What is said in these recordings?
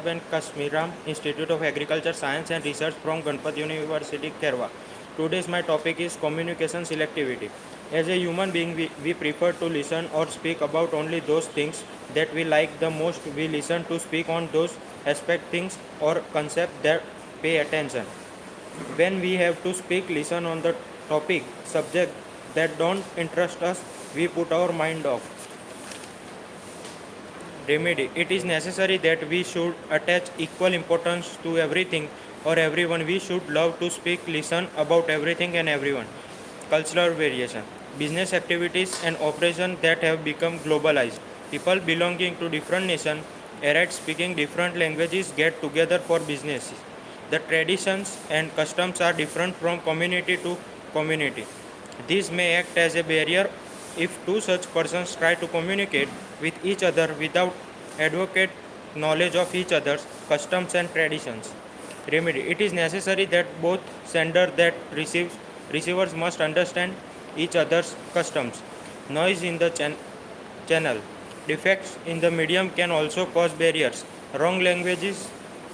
Kantaben Kasmiram, Institute of Agriculture Science and Research from Ganpat University, Kerala. Today's my topic is communication selectivity. As a human being, we prefer to listen or speak about only those things that we like the most. We listen to speak on those aspect things or concept that pay attention. When we have to speak, listen on the topic, subject that don't interest us, we put our mind off. Remedy. It is necessary that we should attach equal importance to everything or everyone. We should love to speak, listen about everything and everyone. Cultural variation. Business activities and operations that have become globalized. People belonging to different nations, alright, speaking different languages get together for businesses. The traditions and customs are different from community to community. This may act as a barrier if two such persons try to communicate with each other without adequate knowledge of each other's customs and traditions. Remedy. It is necessary that both sender that receivers must understand each other's customs. Noise in the channel. Defects in the medium can also cause barriers. Wrong languages,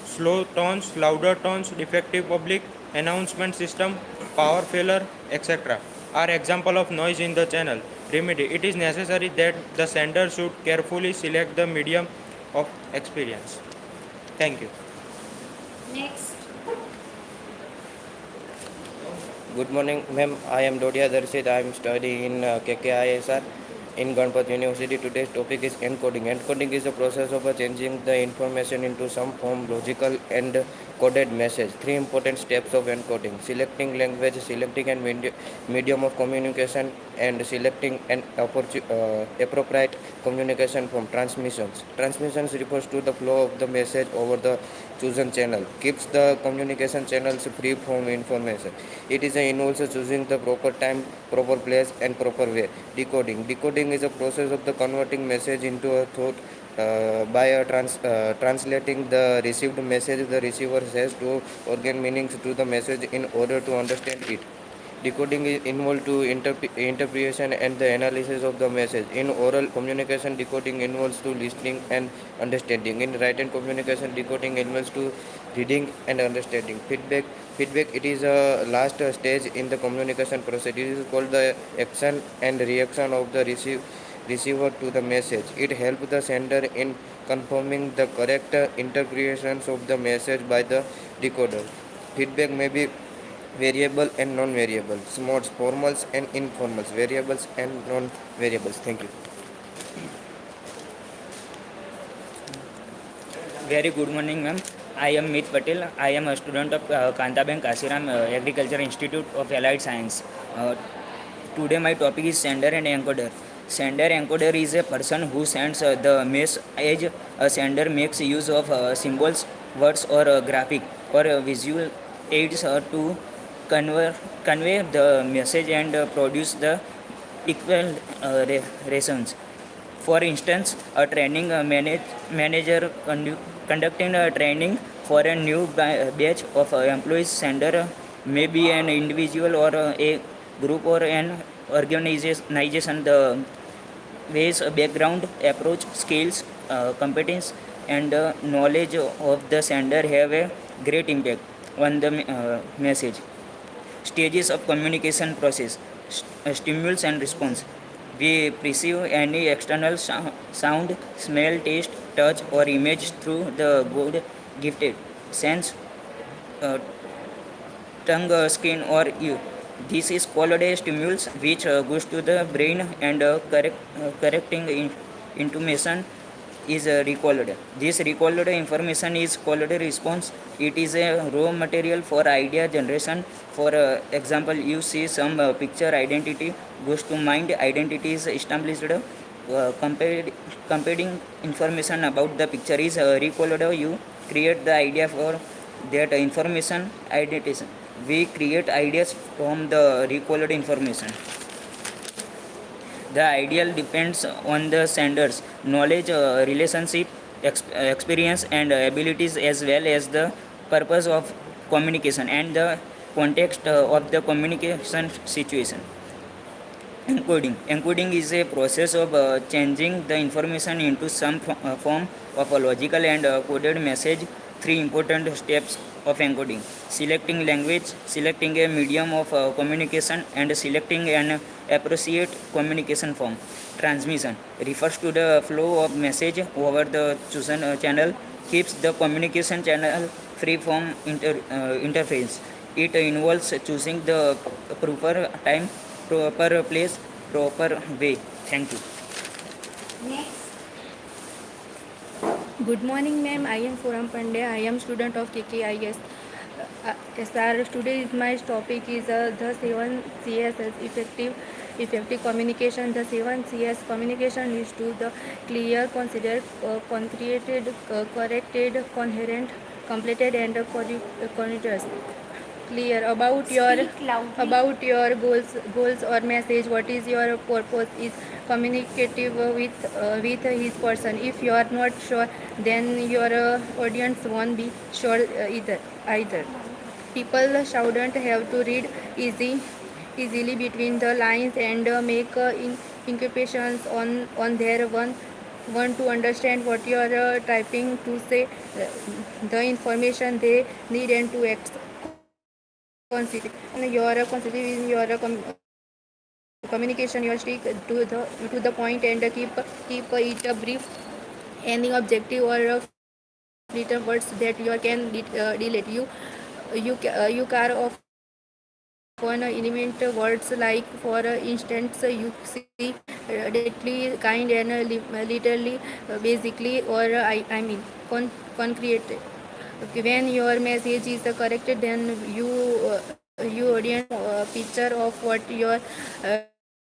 slow tones, louder tones, defective public announcement system, power failure, etc. are example of noise in the channel. Remedy. It is necessary that the sender should carefully select the medium of experience. Thank you. Next. Good morning, ma'am. I am Dodia Darshit. I am studying in KKISR in Ganpat University. Today's topic is encoding. Encoding is the process of changing the information into some form, logical and coded message. Three important steps of encoding: selecting language, selecting and medium of communication, and selecting an appropriate communication from transmissions. Transmissions refers to the flow of the message over the chosen channel, keeps the communication channels free from information. It is involves choosing the proper time, proper place, and proper way. Decoding. Decoding is a process of the converting message into a thought by translating the received message. The receiver has to organ meanings to the message in order to understand it. Decoding is involved to interpretation and the analysis of the message. In oral communication, decoding involves to listening and understanding. In written communication, decoding involves to reading and understanding. Feedback, it is a last stage in the communication process. It is called the action and reaction of the receiver to the message. It helps the sender in confirming the correct interpretations of the message by the decoder. Feedback may be variable and non-variables, modes, formals and informals, variables and non-variables. Thank you. Very good morning, ma'am. I am Meet Patel. I am a student of Kantaben Kasiram Agriculture Institute of Allied Science. Today my topic is sender and encoder. Sender encoder is a person who sends the message. A sender makes use of symbols, words or graphic or visual aids to convey the message and produce the equal response. For instance, a training manager conducting a training for a new batch of employees. Sender may be an individual or a group or an organization. The ways, background, approach, skills, competence, and knowledge of the sender have a great impact on the message. Stages of communication process: stimulus and response. We perceive any external sound, smell, taste, touch, or image through the good gifted sense, uh, tongue, skin, or ear. This is called a stimulus, which goes to the brain and correcting intimation is recalled. This recalled information is called a response. It is a raw material for idea generation. For example, you see some picture, identity goes to mind. Identity is established. Comparing information about the picture is recalled. You create the idea for that information identity. We create ideas from the recalled information. The ideal depends on the sender's knowledge, relationship, experience, and abilities, as well as the purpose of communication and the context of the communication situation. Encoding. Encoding is a process of changing the information into some form of a logical and coded message. Three important steps of encoding: selecting language, selecting a medium of communication, and selecting an appropriate communication form. Transmission refers to the flow of message over the chosen channel, keeps the communication channel free from interference. It involves choosing the proper time, proper place, proper way. Thank you. Next. Good morning, ma'am. I am Foram Pandey. I am student of KKIS. SR. Today is my topic is the 7 CS effective communication. The 7 CS communication is to the clear, considered, concreted, corrected, coherent, completed, and continuous. Clear Speak loudly. about your goals or message. What is your purpose? Is communicative with his person. If you are not sure, then your audience won't be sure either. People shouldn't have to read easily between the lines and make incubations on their one to understand what you are typing to say, the information they need and to act consequently. Your consequentive in your communication, your stick to the point and keep it brief. Any objective or fleeting words that you can delete. You care often eliminate words like, for instance, you see, deadly, kind, and literally, basically, or I mean, concrete. When your message is correct, then you audience a picture of what you are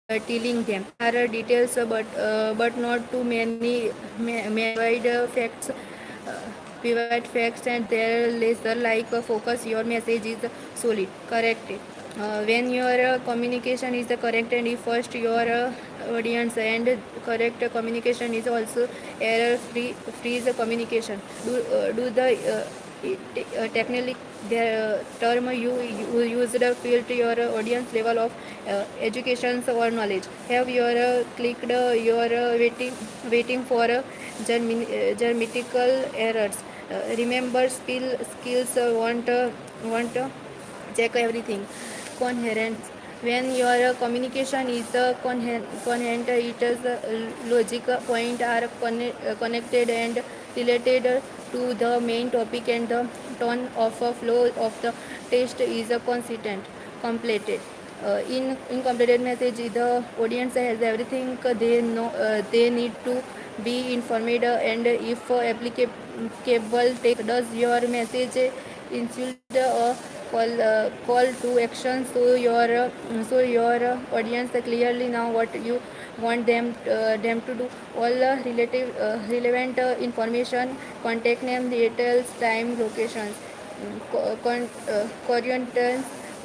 telling them. There are details, but not too many. Provide facts and their lesser like focus. Your message is solid, correct. When your communication is correct, and if first your audience, and correct communication is also error free communication. Do the technically the term you used filter your audience level of education or knowledge. Have your clicked your waiting for grammatical errors. Remember skills want check everything. Coherence. When your communication is coherent, it is logic point are connected and related to the main topic, and the tone of a flow of the text is consistent. Completed. In completed message, the audience has everything they know, they need to be informed, and if applicable, take does your message include a call to action, so your audience clearly know what you want them to do. All relevant information, contact name, details, time, locations.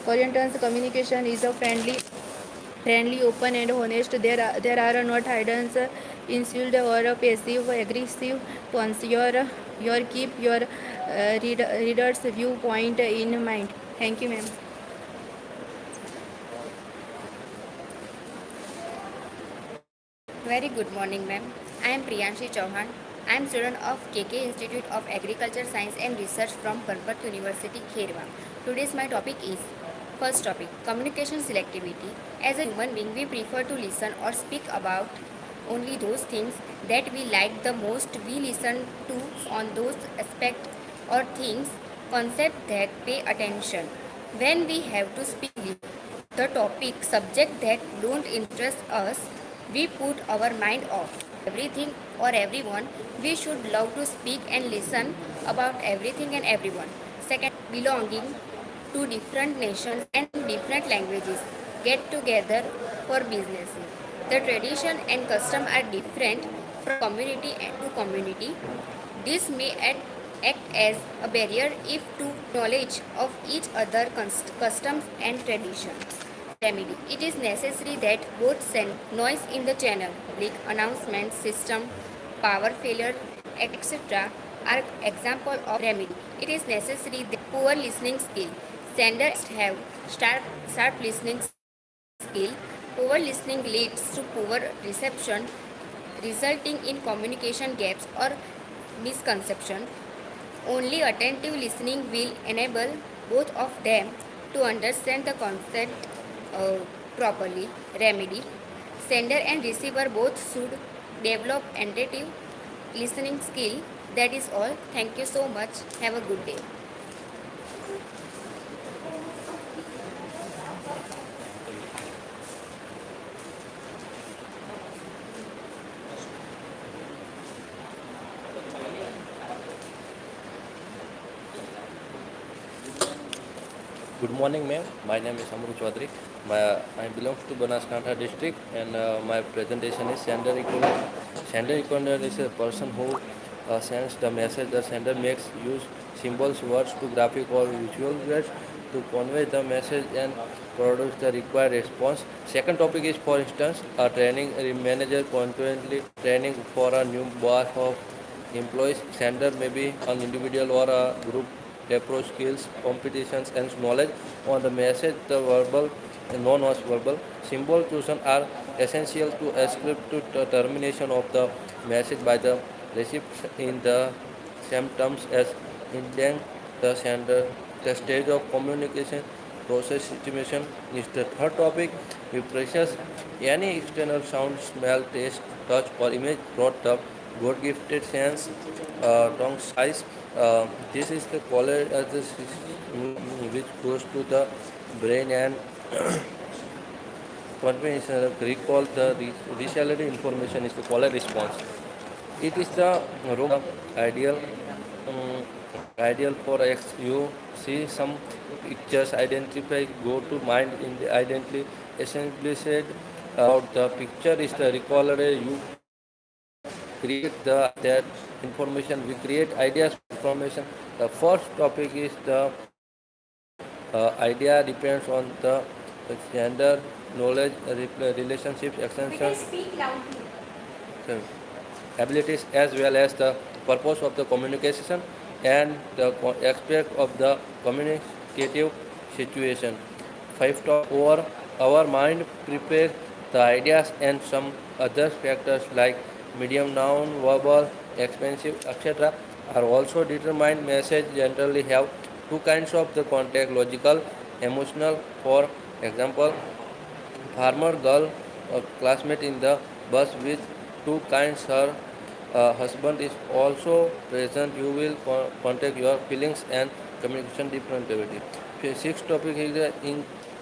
Corrientance communication is a friendly, open, and honest. There are not hidden, insulted, or passive aggressive tones. Your keep your reader's viewpoint in mind. Thank you, ma'am. Very good morning, ma'am. I am Priyanshi Chauhan. I am student of KK Institute of Agriculture Science and Research from Parbat University, Kherwa. Today's my topic is first topic communication selectivity. As a human being, we prefer to listen or speak about only those things that we like the most. We listen to on those aspects or things, concepts that pay attention. When we have to speak the topic, subject that don't interest us, we put our mind off. Everything or everyone, we should love to speak and listen about everything and everyone. Second, belonging to different nations and different languages get together for business. The tradition and custom are different from community to community. This may act as a barrier if to knowledge of each other customs and traditions. Remedy. It is necessary that both send noise in the channel, like announcement system, power failure, etc. are example of remedy. It is necessary that poor listening skill. Sender have sharp listening skill. Poor listening leads to poor reception, resulting in communication gaps or misconception. Only attentive listening will enable both of them to understand the concept uh, properly. Remedy: sender and receiver both should develop attentive listening skill. That is all. Thank you so much. Have a good day. Good morning, ma'am. My name is Amru Chaudhary. I belong to Banaskantha district, and my presentation is sender equivalent. Sender equivalent is a person who sends the message. The sender makes use symbols, words to graphic or visual words to convey the message and produce the required response. Second topic is, for instance, a training manager concurrently training for a new batch of employees. Sender may be an individual or a group approach skills, competitions, and knowledge on the message. The verbal and non-verbal symbol chosen are essential to a script to the termination of the message by the recipient in the same terms as intent the sender. The stage of communication process situation is the third topic. We process any external sound, smell, taste, touch, or image brought the God gifted sense, tongue size. This is the quality which goes to the brain and confirmation recall the resalary information is the caller response. It is the role ideal ideal for X. You see some pictures, identify, go to mind in the identity. Essentially said about the picture is the recaller. You create that information. We create ideas information. The first topic is the idea depends on the gender, knowledge, relationships, extension, Speak loudly. abilities, as well as the purpose of the communication and the aspect of the communicative situation. Five top over our mind prepares the ideas and some other factors like medium, noun, verbal, expensive, etc. are also determined. Message generally have two kinds of the contact: logical, emotional. For example, farmer girl, a classmate in the bus with two kinds. Her husband is also present. You will contact your feelings and communication differently. Sixth topic is the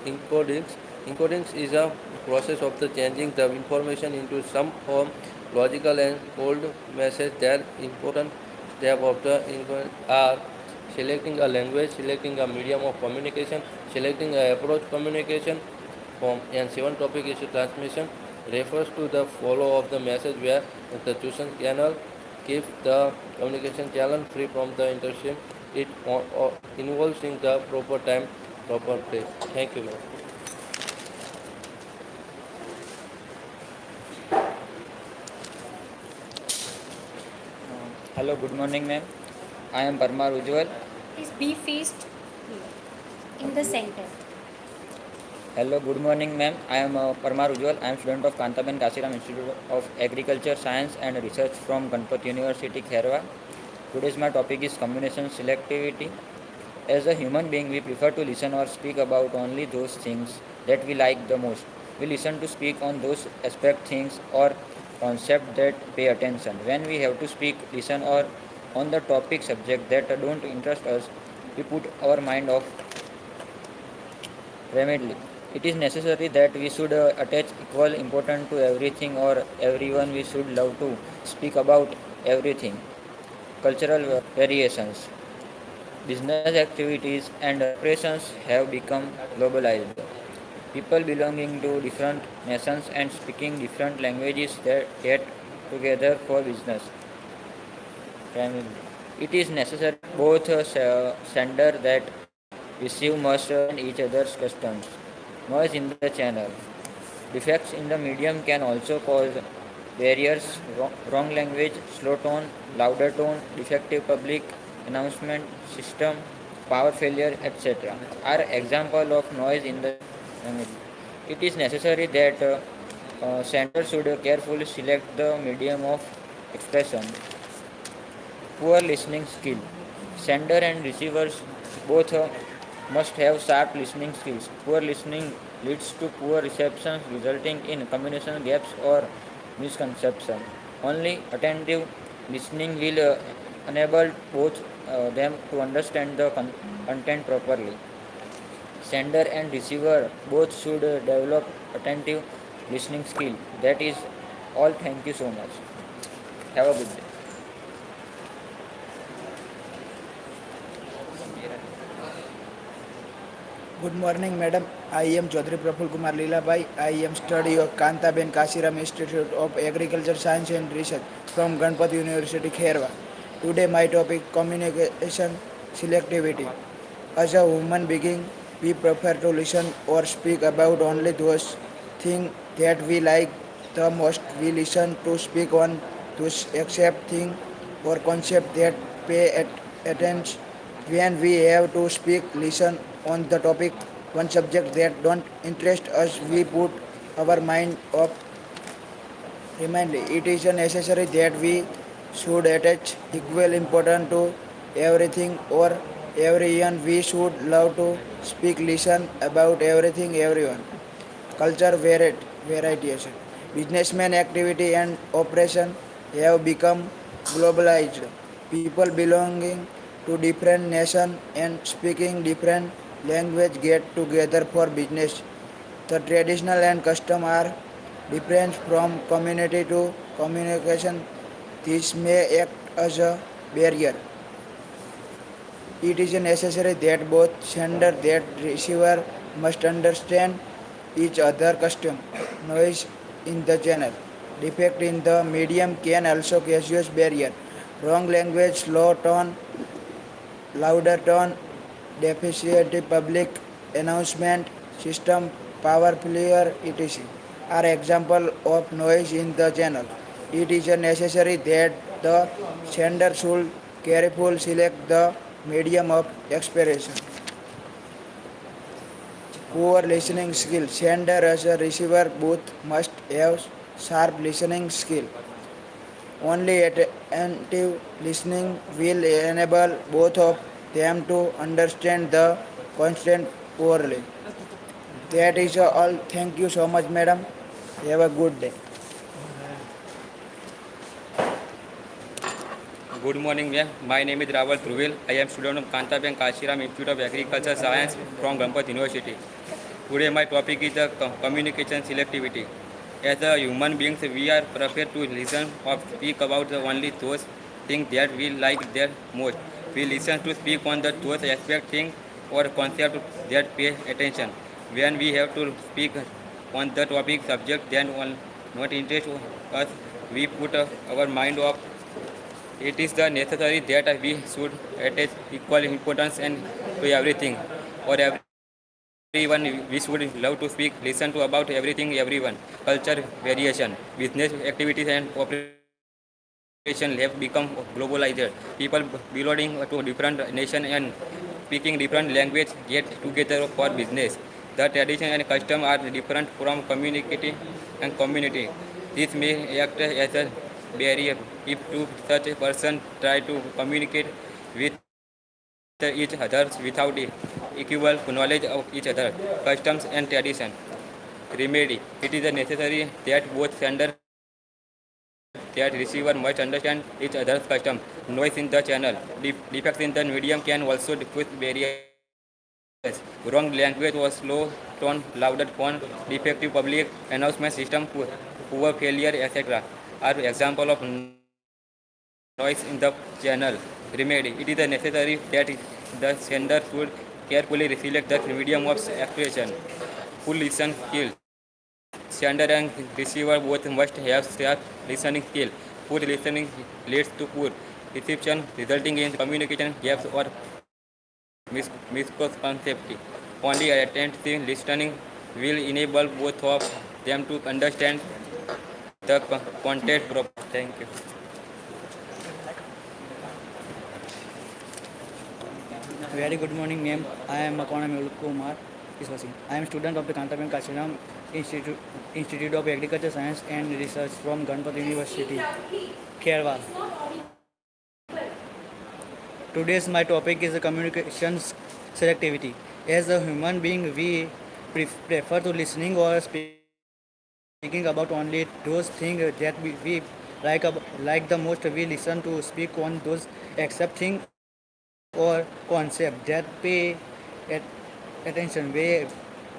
encodings. Encodings is a process of the changing the information into some form, logical and code message. That important step of the encoding are selecting a language, selecting a medium of communication, selecting a approach communication form. And seventh topic is transmission, refers to the follow of the message where the chosen channel keeps the communication channel free from the interruption. It involves in the proper time, proper place. Thank you. Hello, good morning, ma'am. I am Parmar Ujwal. Please be faced in the center. Hello, good morning, ma'am. I am Parmar Ujwal. I am student of Kantaben Kasiram Institute of Agriculture, Science and Research from Ganpat University, Kherwa. Today's my topic is communication selectivity. As a human being, we prefer to listen or speak about only those things that we like the most. We listen to speak on those aspect things or concept that pay attention. When we have to speak, listen or on the topic subject that don't interest us, we put our mind off remotely. It is necessary that we should attach equal importance to everything or everyone. We should love to speak about everything. Cultural variations, business activities and operations have become globalized. People belonging to different nations and speaking different languages that get together for business. Family. It is necessary both sender that receive must each other's customs. Noise in the channel. Defects in the medium can also cause barriers, wrong language, slow tone, louder tone, defective public announcement system, power failure, etc. are example of noise in the family. It is necessary that sender should carefully select the medium of expression. Poor listening skill. Sender and receivers both must have sharp listening skills. Poor listening leads to poor reception, resulting in communication gaps or misconception. Only attentive listening will enable both them to understand the content properly. Sender and receiver both should develop attentive listening skill. That is all. Thank you so much. Have a good day. Good morning, madam. I am Chaudhary Praful Kumar Leelabai. I am study of Kantaben Kashiram Institute of Agriculture Science and Research from Ganpati University, Kherwa. Today, my topic communication selectivity. As a human being, we prefer to listen or speak about only those things that we like the most. We listen to speak on those accept things or concept that pay attention when we have to speak, listen on the topic, one subject that don't interest us, we put our mind up. Remind it is necessary that we should attach equal importance to everything or everyone. We should love to speak, listen about everything, everyone. Culture variation. Businessman activity and operation have become globalized. People belonging to different nations and speaking different language get together for business. The traditional and custom are different from community to communication. This may act as a barrier. It is necessary that both sender and receiver must understand each other custom. Noise in the channel. Defect in the medium can also cause barrier. Wrong language, slow tone, louder tone, deficient public announcement system, power failure, etc. are example of noise in the channel. It is necessary that the sender should carefully select the medium of expression. Poor listening skill. Sender as a receiver both must have sharp listening skill. Only attentive listening will enable both of them to understand the content poorly. That is all. Thank you so much, madam. Have a good day. Good morning, ma'am. My name is Raval Truvil. I am student of Kantaben Kashiram Institute of Agriculture Science from Ganpati University. Today, my topic is the communication selectivity. As a human beings, we are prepared to listen or speak about only those things that we like the most. We listen to speak on the those aspect thing or concept that pay attention. When we have to speak on the topic subject then one not interest us, we put our mind up. It is the necessary that we should attach equal importance and to everything or everyone. We should love to speak, listen to about everything, everyone. Culture variation, business activities and operation have become globalized. People belonging to different nation and speaking different language get together for business. The tradition and custom are different from community and community. This may act as a barrier if two such a person try to communicate with each other without equal knowledge of each other, customs and tradition. Remedy. It is necessary that both sender that receiver must understand each other's custom. Noise in the channel. Defects in the medium can also diffuse barriers. Wrong language or slow tone, louder tone, defective public announcement system, poor failure, etc. are example of noise in the channel. Remedy. It is necessary that the sender should carefully select the medium of expression. Full listen skill. Sender and receiver both must have sharp listening skill. Poor listening leads to poor reception, resulting in communication gaps or misconception. Only attentive listening will enable both of them to understand the content properly. Thank you. Very good morning, ma'am. I am Makona Kumar. I am student of the Kantaben Kashiram Institute, Institute of Agriculture Science and Research from Ganpati University, Kherwa. Today's my topic is communications selectivity. As a human being, we prefer to listening or speaking about only those things that we like the most. We listen to speak on those accept thing or concept that pay at, attention.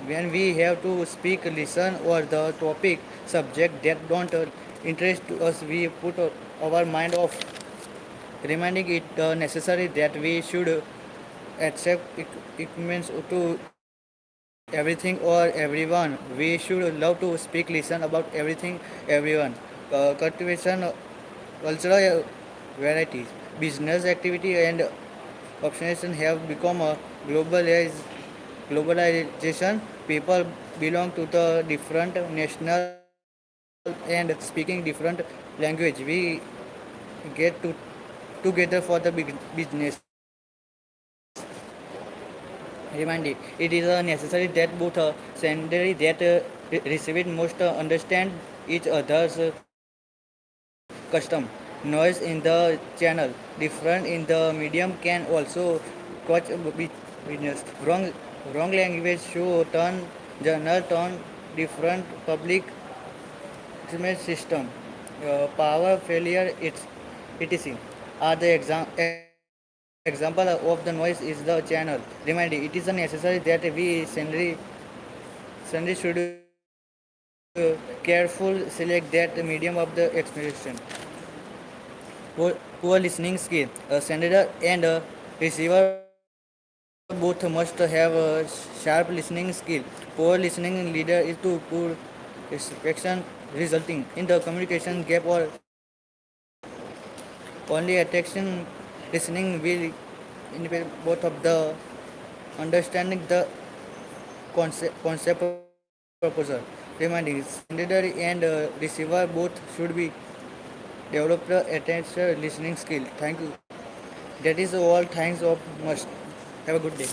When we have to speak, listen, or the topic subject that don't interest us, we put our mind off, reminding it necessary that we should accept equipments to everything or everyone. We should love to speak, listen about everything, everyone. Cultivation, cultural varieties, business activity, and obsession have become a globalization. People belong to the different national and speaking different language. We get together for the business. Remind it is necessary that both senders that receive it must understand each other's custom. Noise in the channel different in the medium can also cause business. Wrong language show turn journal turn different public estimate system. Power failure etc. are the example of the noise is the channel. Remind it is necessary that we sendry should careful select that medium of the expression. Poor listening skill. A sender and a receiver both must have a sharp listening skill. Poor listening leader is to poor expression resulting in the communication gap or only attention listening will indicate both of the understanding the concept proposal. Reminding sender and receiver both should be developed attention listening skill. Thank you. That is all. Thanks of must. Have a good day.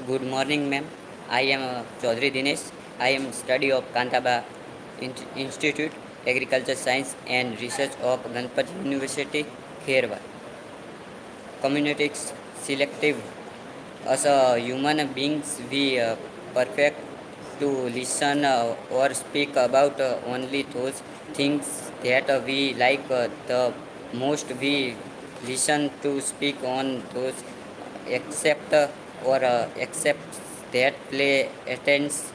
Good morning, ma'am. I am Chaudhary Dinesh. I am study of Kantaba Institute, Agriculture Science and Research of Ganpati University, Kherwa. Communities selective. As a human beings, we perfect to listen or speak about only those things that we like the most. We listen to speak on those except except that play attends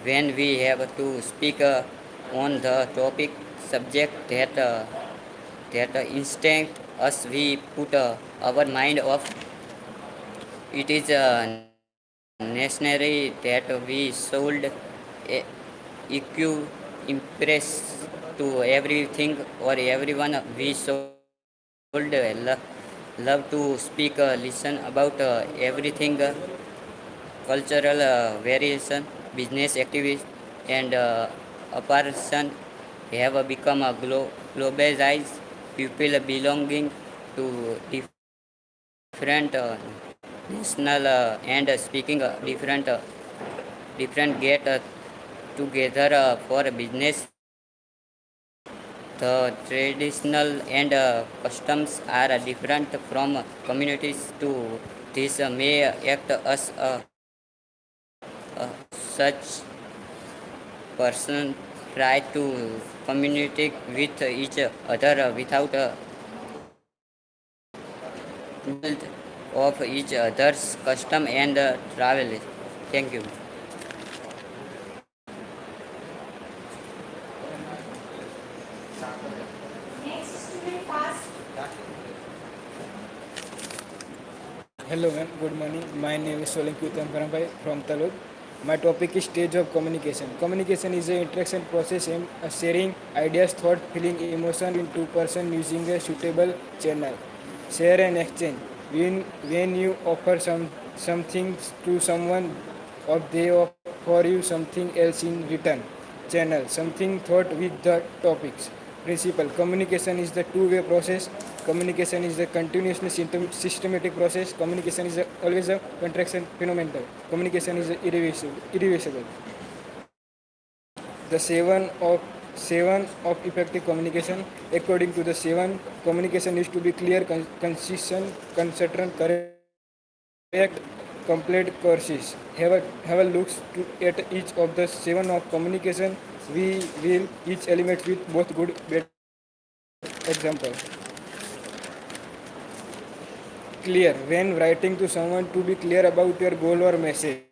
when we have to speak on the topic subject that instinct us we put our mind off. It is necessary that we should impress to everything or everyone. We should love to speak listen about everything, cultural variation, business activities, and a person have become a globalized people belonging to different national and speaking different get together for business. The traditional and customs are different from communities to this may act as such person try to communicate with each other without knowledge of each other's custom and travel. Thank you. Hello ma'am, good morning. My name is Solanki Uttamkarambai from Talud. My topic is stage of communication. Communication is an interaction process aimed at sharing ideas, thought, feeling, emotion in two person using a suitable channel. Share and exchange. When you offer something to someone or they offer you something else in return. Channel. Something thought with the topics. principle. Communication is the two-way process. Communication is a continuously systematic process. Communication is always a contraction phenomenon. Communication is irreversible. The seven of effective communication. According to the seven, communication needs to be clear, consistent, consistent, correct, complete, courses. Have a look at each of the seven of communication. We will each element with both good bad example. Clear. When writing to someone, to be clear about your goal or message.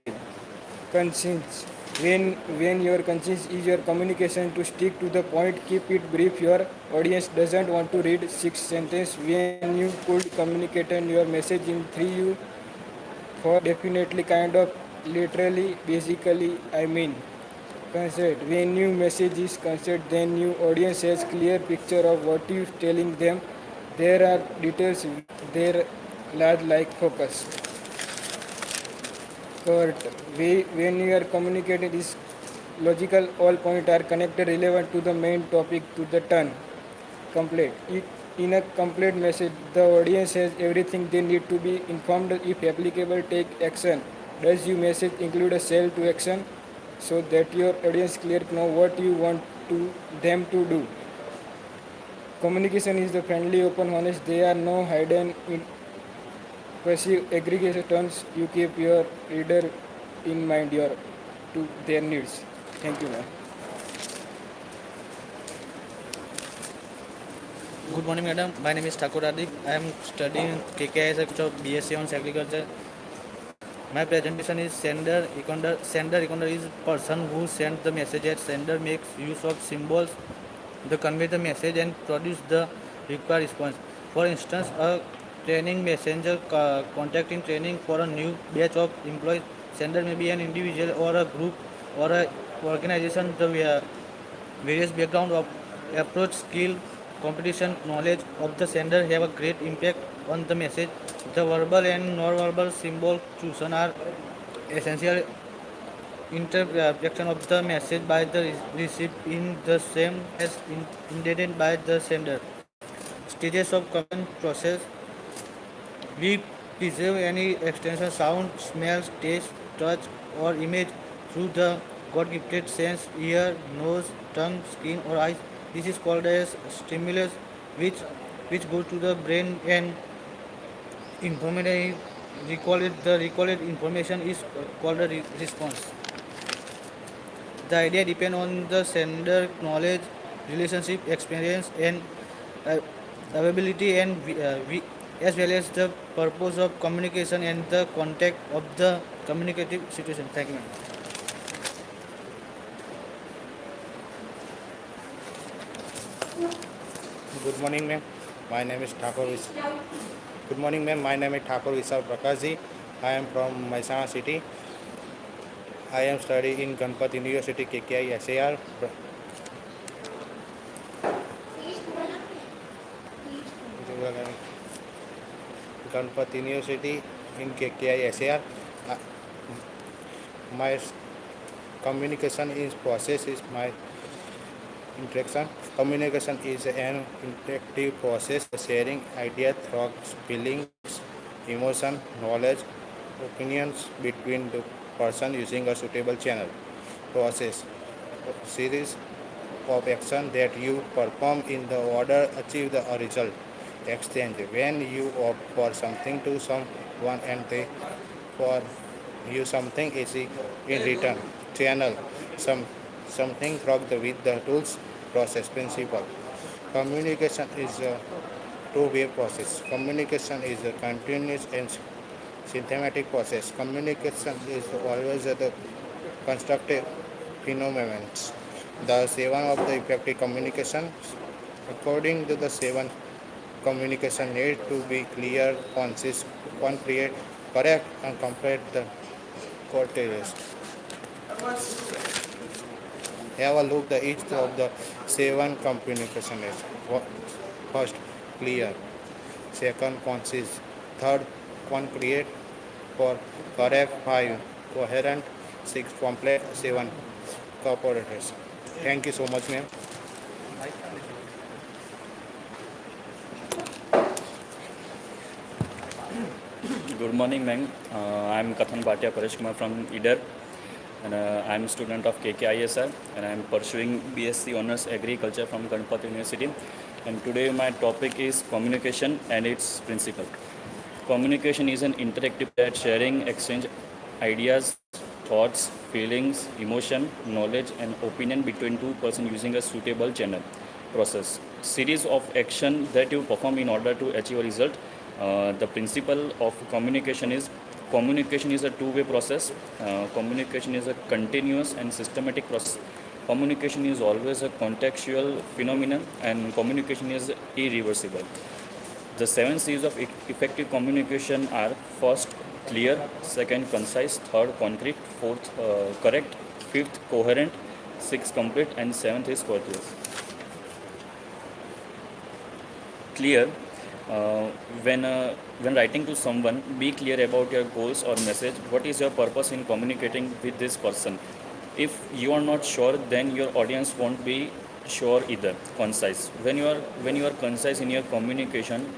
Conscience. When your conscience is your communication, to stick to the point, keep it brief. Your audience doesn't want to read six sentences. When you could communicate your message in three, you for definitely, kind of, literally, basically, I mean. Concert. When new message is concert, then new audience has clear picture of what you telling them. There are details there large like focus. Kurt. When you are communicating is logical, all points are connected, relevant to the main topic, to the turn. Complete. In a complete message, the audience has everything they need to be informed. If applicable, take action. Does your message include a call to action so that your audience clear know what you want them to do? Communication is the friendly, open, honest. There are no hidden passive aggregations. You keep your reader in mind to their needs. Thank you, ma'am. Good morning, madam. My name is Thakur Adik. I am studying KKIS of BSc on Agriculture. My presentation is sender. Sender is person who sends the message. And sender makes use of symbols to convey the message and produce the required response. For instance, a training messenger contacting training for a new batch of employees. Sender may be an individual or a group or a organization. The various background of approach, skill, competition, knowledge of the sender have a great impact on the message. The verbal and non-verbal symbol chosen are essential interpretation of the message by the recipient in the same as intended by the sender. Stages of common process. We preserve any extension, sound, smells, taste, touch, or image through the God-gifted sense, ear, nose, tongue, skin, or eyes. This is called as stimulus, which goes to the brain and information. The recorded information is called a response. The idea depends on the sender knowledge, relationship, experience, and uh, availability, and as well as the purpose of communication and the context of the communicative situation. Thank you. Good morning, ma'am. My name is Thakur. Good morning, ma'am. My name is Thakur Vishal Prakashji. I am from Maisana city. I am studying in Ganpat University KKI SAR. Ganpat University in KKI SAR. Uh, My communication is process is my interaction. Communication is an interactive process sharing ideas, thoughts, feelings, emotion, knowledge, opinions between the person using a suitable channel. Process. A series of action that you perform in the order achieve the result. Exchange. When you offer something to someone and they for you something is in return. Channel. Something through with the tools process principle. Communication is a two-way process. Communication is a continuous and systematic process. Communication is always the constructive phenomenon. The seven of the effective communication. According to the seven, communication need to be clear, concise, concrete, correct, and complete the courteous. Have a look at each of the seven communication aids. First, clear. Second, concise. Third, concrete. Four, correct. Five, coherent. Six, complete. Seven, cooperative. Thank you so much, ma'am. Good morning, ma'am. I'm Kathan Bhatia Paresh Kumar from IDER, and I'm a student of KKISR, and I'm pursuing BSc Honors Agriculture from Ganpat University. And today my topic is communication and its principle. Communication is an interactive that sharing, exchange ideas, thoughts, feelings, emotion, knowledge, and opinion between two persons using a suitable channel process. Series of action that you perform in order to achieve a result. The principle of communication is a two-way process. Communication is a continuous and systematic process. Communication is always a contextual phenomenon, and communication is irreversible. The seven C's of effective communication are: first, clear; second, concise; third, concrete; fourth, correct; fifth, coherent; sixth, complete; and seventh is courteous. Clear. Uh, when writing to someone, be clear about your goals or message. What is your purpose in communicating with this person? If you are not sure, then your audience won't be sure either. Concise. When you are concise in your communication,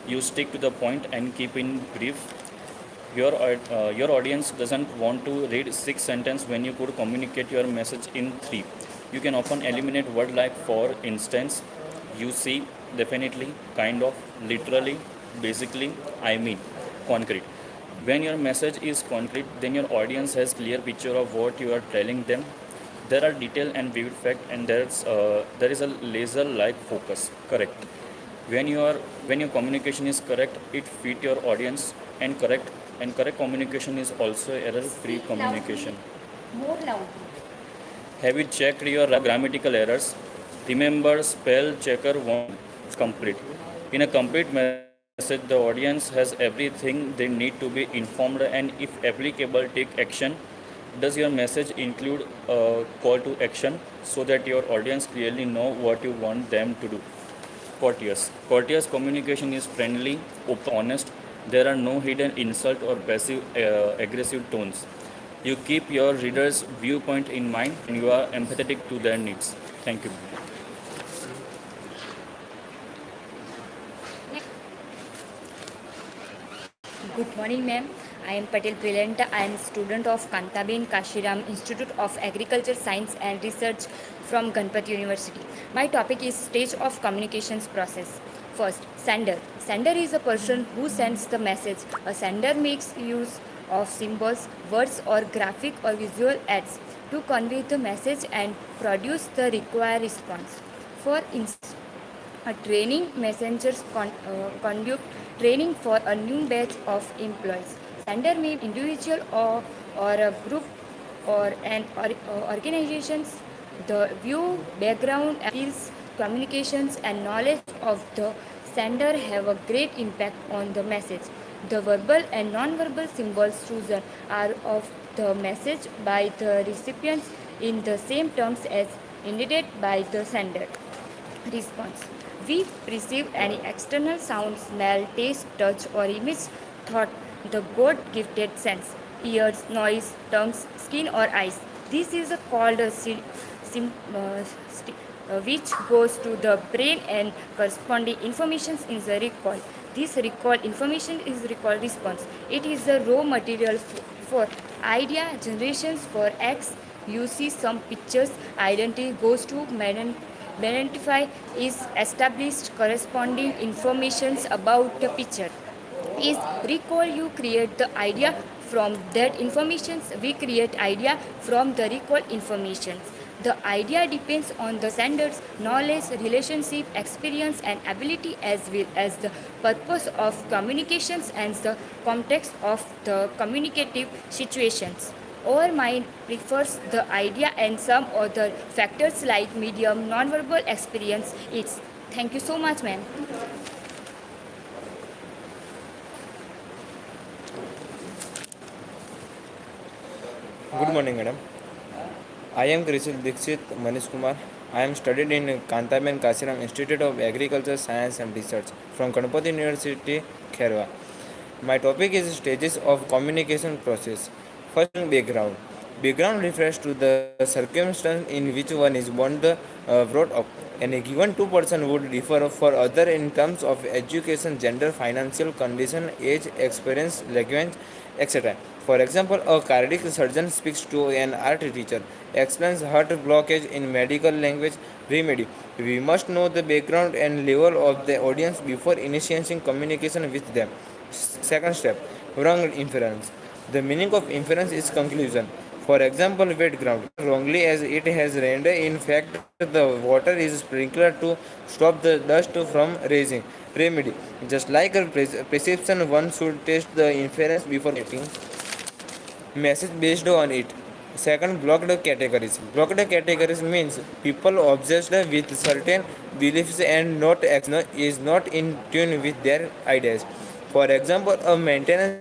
you stick to the point and keep in brief. Your audience doesn't want to read six sentences when you could communicate your message in three. You can often eliminate word like for instance, you see, definitely, kind of, literally, basically, I mean, concrete. When your message is concrete, then your audience has clear picture of what you are telling them. There are detail and vivid fact, and there is a laser-like focus. Correct. When your communication is correct, it fit your audience, and correct communication is also error-free communication. More loud. Have you checked your grammatical errors? Remember, spell checker one complete. In a complete message, the audience has everything they need to be informed, and if applicable, take action. Does your message include a call to action so that your audience clearly know what you want them to do? Courteous. Courteous communication is friendly, open, honest. There are no hidden insult or passive aggressive tones. You keep your reader's viewpoint in mind and you are empathetic to their needs. Thank you. Good morning, ma'am. I am Patel Prilenta. I am a student of Kantaben Kashiram Institute of Agriculture Science and Research from Ganpat University. My topic is stage of communications process. First, sender. Sender is a person who sends the message. A sender makes use of symbols, words, or graphic or visual aids to convey the message and produce the required response. For instance, a training messengers conduct training for a new batch of employees. Sender may be individual or a group or an organizations. The view, background, skills, communications, and knowledge of the sender have a great impact on the message. The verbal and non-verbal symbols chosen are of the message by the recipients in the same terms as intended by the sender. Response. We perceive any external sound, smell, taste, touch, or image thought the God gifted sense. Ears, noise, tongues, skin, or eyes. This is called a which goes to the brain and corresponding information is the recall. This recall information is recall response. It is the raw material for idea generations for X. You see some pictures, identity goes to identify is established corresponding informations about the picture. Is recall you create the idea from that information. We create idea from the recall information. The idea depends on the sender's knowledge, relationship, experience, and ability, as well as the purpose of communications and the context of the communicative situations. Our mind prefers the idea and some other factors like medium, nonverbal experience. It's thank you so much, ma'am. Good morning, madam. I am Krishil Dixit Manish Kumar. I am studied in Kantaben Kashiram Institute of Agriculture Science and Research from Ganpati University, Kherwa. My topic is stages of communication process. First, background. Background refers to the circumstance in which one is brought up. and a given two person would differ for other in terms of education, gender, financial condition, age, experience, language, etc. For example, a cardiac surgeon speaks to an art teacher, explains heart blockage in medical language remedy. We must know the background and level of the audience before initiating communication with them. Second step, wrong inference. The meaning of inference is conclusion. For example, wet ground wrongly as it has rained. In fact, the water is sprinkled to stop the dust from rising. Remedy. Just like a perception, one should test the inference before getting message based on it. Second, blocked categories. Blocked categories means people obsessed with certain beliefs and is not in tune with their ideas. For example, a maintenance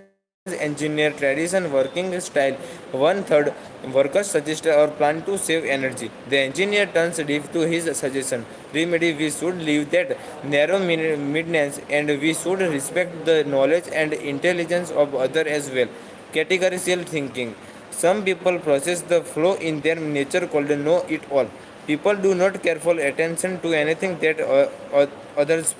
engineer tradition working style, one third workers suggest or plan to save energy. The engineer turns deaf to his suggestion. Remedy, we should leave that narrow midness and we should respect the knowledge and intelligence of others as well. Categorical thinking. Some people process the flow in their nature called know it all. People do not careful attention to anything that others.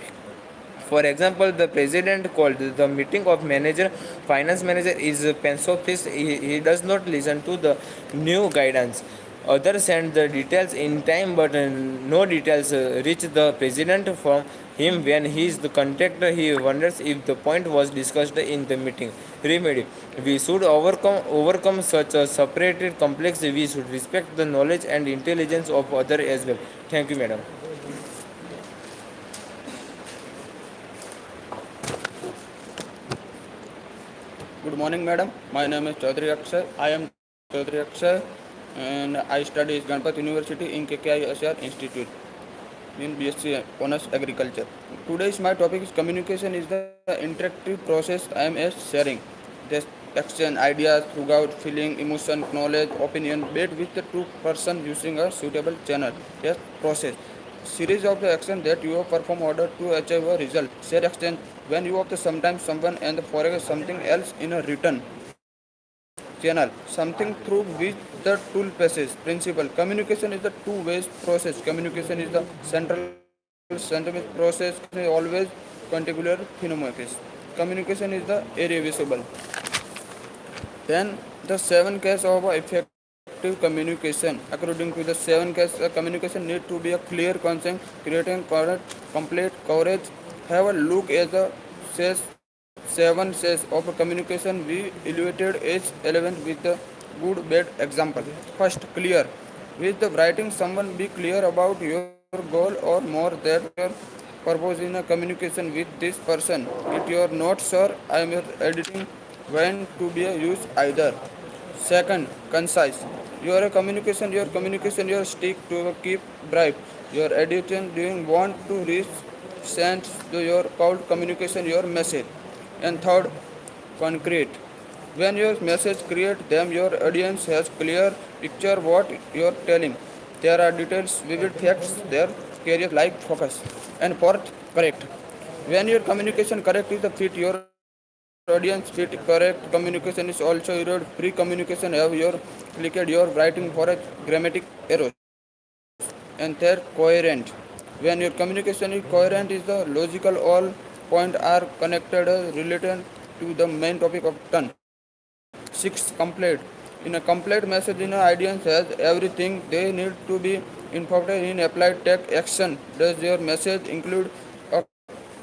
For example, the president called the meeting of manager, finance manager is pensive. He does not listen to the new guidance. Others send the details in time, but no details reach the president from him when he is the contact. He wonders if the point was discussed in the meeting. Remedy: we should overcome such a separated complex. We should respect the knowledge and intelligence of others as well. Thank you, madam. Good morning, madam. My name is Chaudhary Akshay. I am Chaudhary Akshay and I study at Ganpat University in KKI Institute in BSc Honors Agriculture. Today's my topic is communication is the interactive process I am sharing. This exchange ideas throughout feeling, emotion, knowledge, opinion based with the two person using a suitable channel. Yes, process. Series of the action that you perform order to achieve a result. Share exchange when you have to sometimes someone and for something else in a written channel, something through which the tool passes. Principle. Communication is the two-way process. Communication is the central sentiment process, always particular phenomenon. Communication is the area visible. Then the seven Ks of effective communication. According to the seven Ks, communication need to be a clear, consent, creating correct, complete coverage. Have a look at the says seven says of communication. We evaluated each element with the good bad example. First, clear. With the writing, someone be clear about your goal or more that your purpose in a communication with this person. If you are not sure, I am editing when to be used either. Second, concise. Your communication, your stick to keep brief. Your editing doing want to reach send to your called communication your message. And third, concrete. When your message create them, your audience has clear picture what you're telling. There are details, vivid facts, there carries like focus. And fourth, correct. When your communication correct is the fit your audience fit correct communication is also error free communication have your clicked your writing for a grammatic errors and third coherent when your communication is coherent is the logical all point are connected related to the main topic of turn. Six complete in a complete message in an audience has everything they need to be informed in applied take action. Does your message include a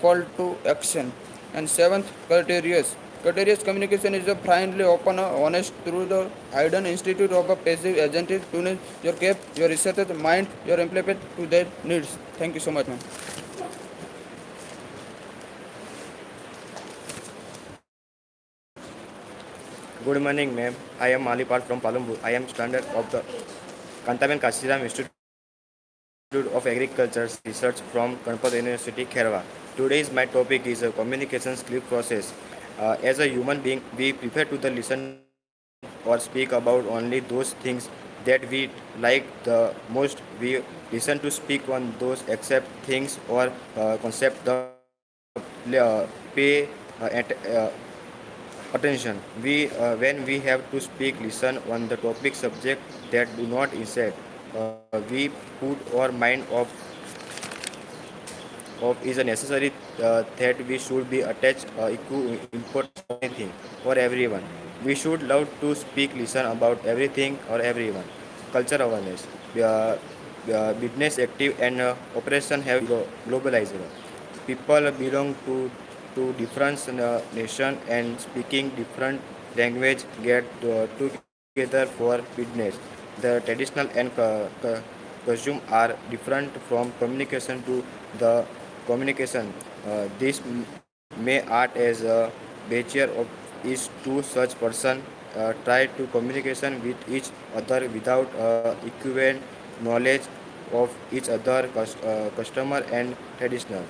call to action? And seventh, courteous. Courteous communication is a friendly, open, honest through the hidden institute of a passive agent to your cap, your research mind, your implement to their needs. Thank you so much, ma'am. Good morning, ma'am. I am Malipal from Palumbu. I am student of the Kantaben Kashiram Institute of Agriculture Research from Ganpat University, Kherwa. Today's my topic is a communication skill process. As a human being, we prefer to the listen or speak about only those things that we like the most. We listen to speak on those accept things or concept the pay attention. When we have to speak, listen on the topic subject that do not insert. We put our mind of of is necessary that we should be attached equal importance to anything or everyone. We should love to speak, listen about everything or everyone. Culture awareness. Business active and operation have globalized. People belong to different nation and speaking different language get together for business. The traditional and costume are different from communication to the communication. This may act as a barrier of each to such person try to communication with each other without equivalent knowledge of each other customer and traditional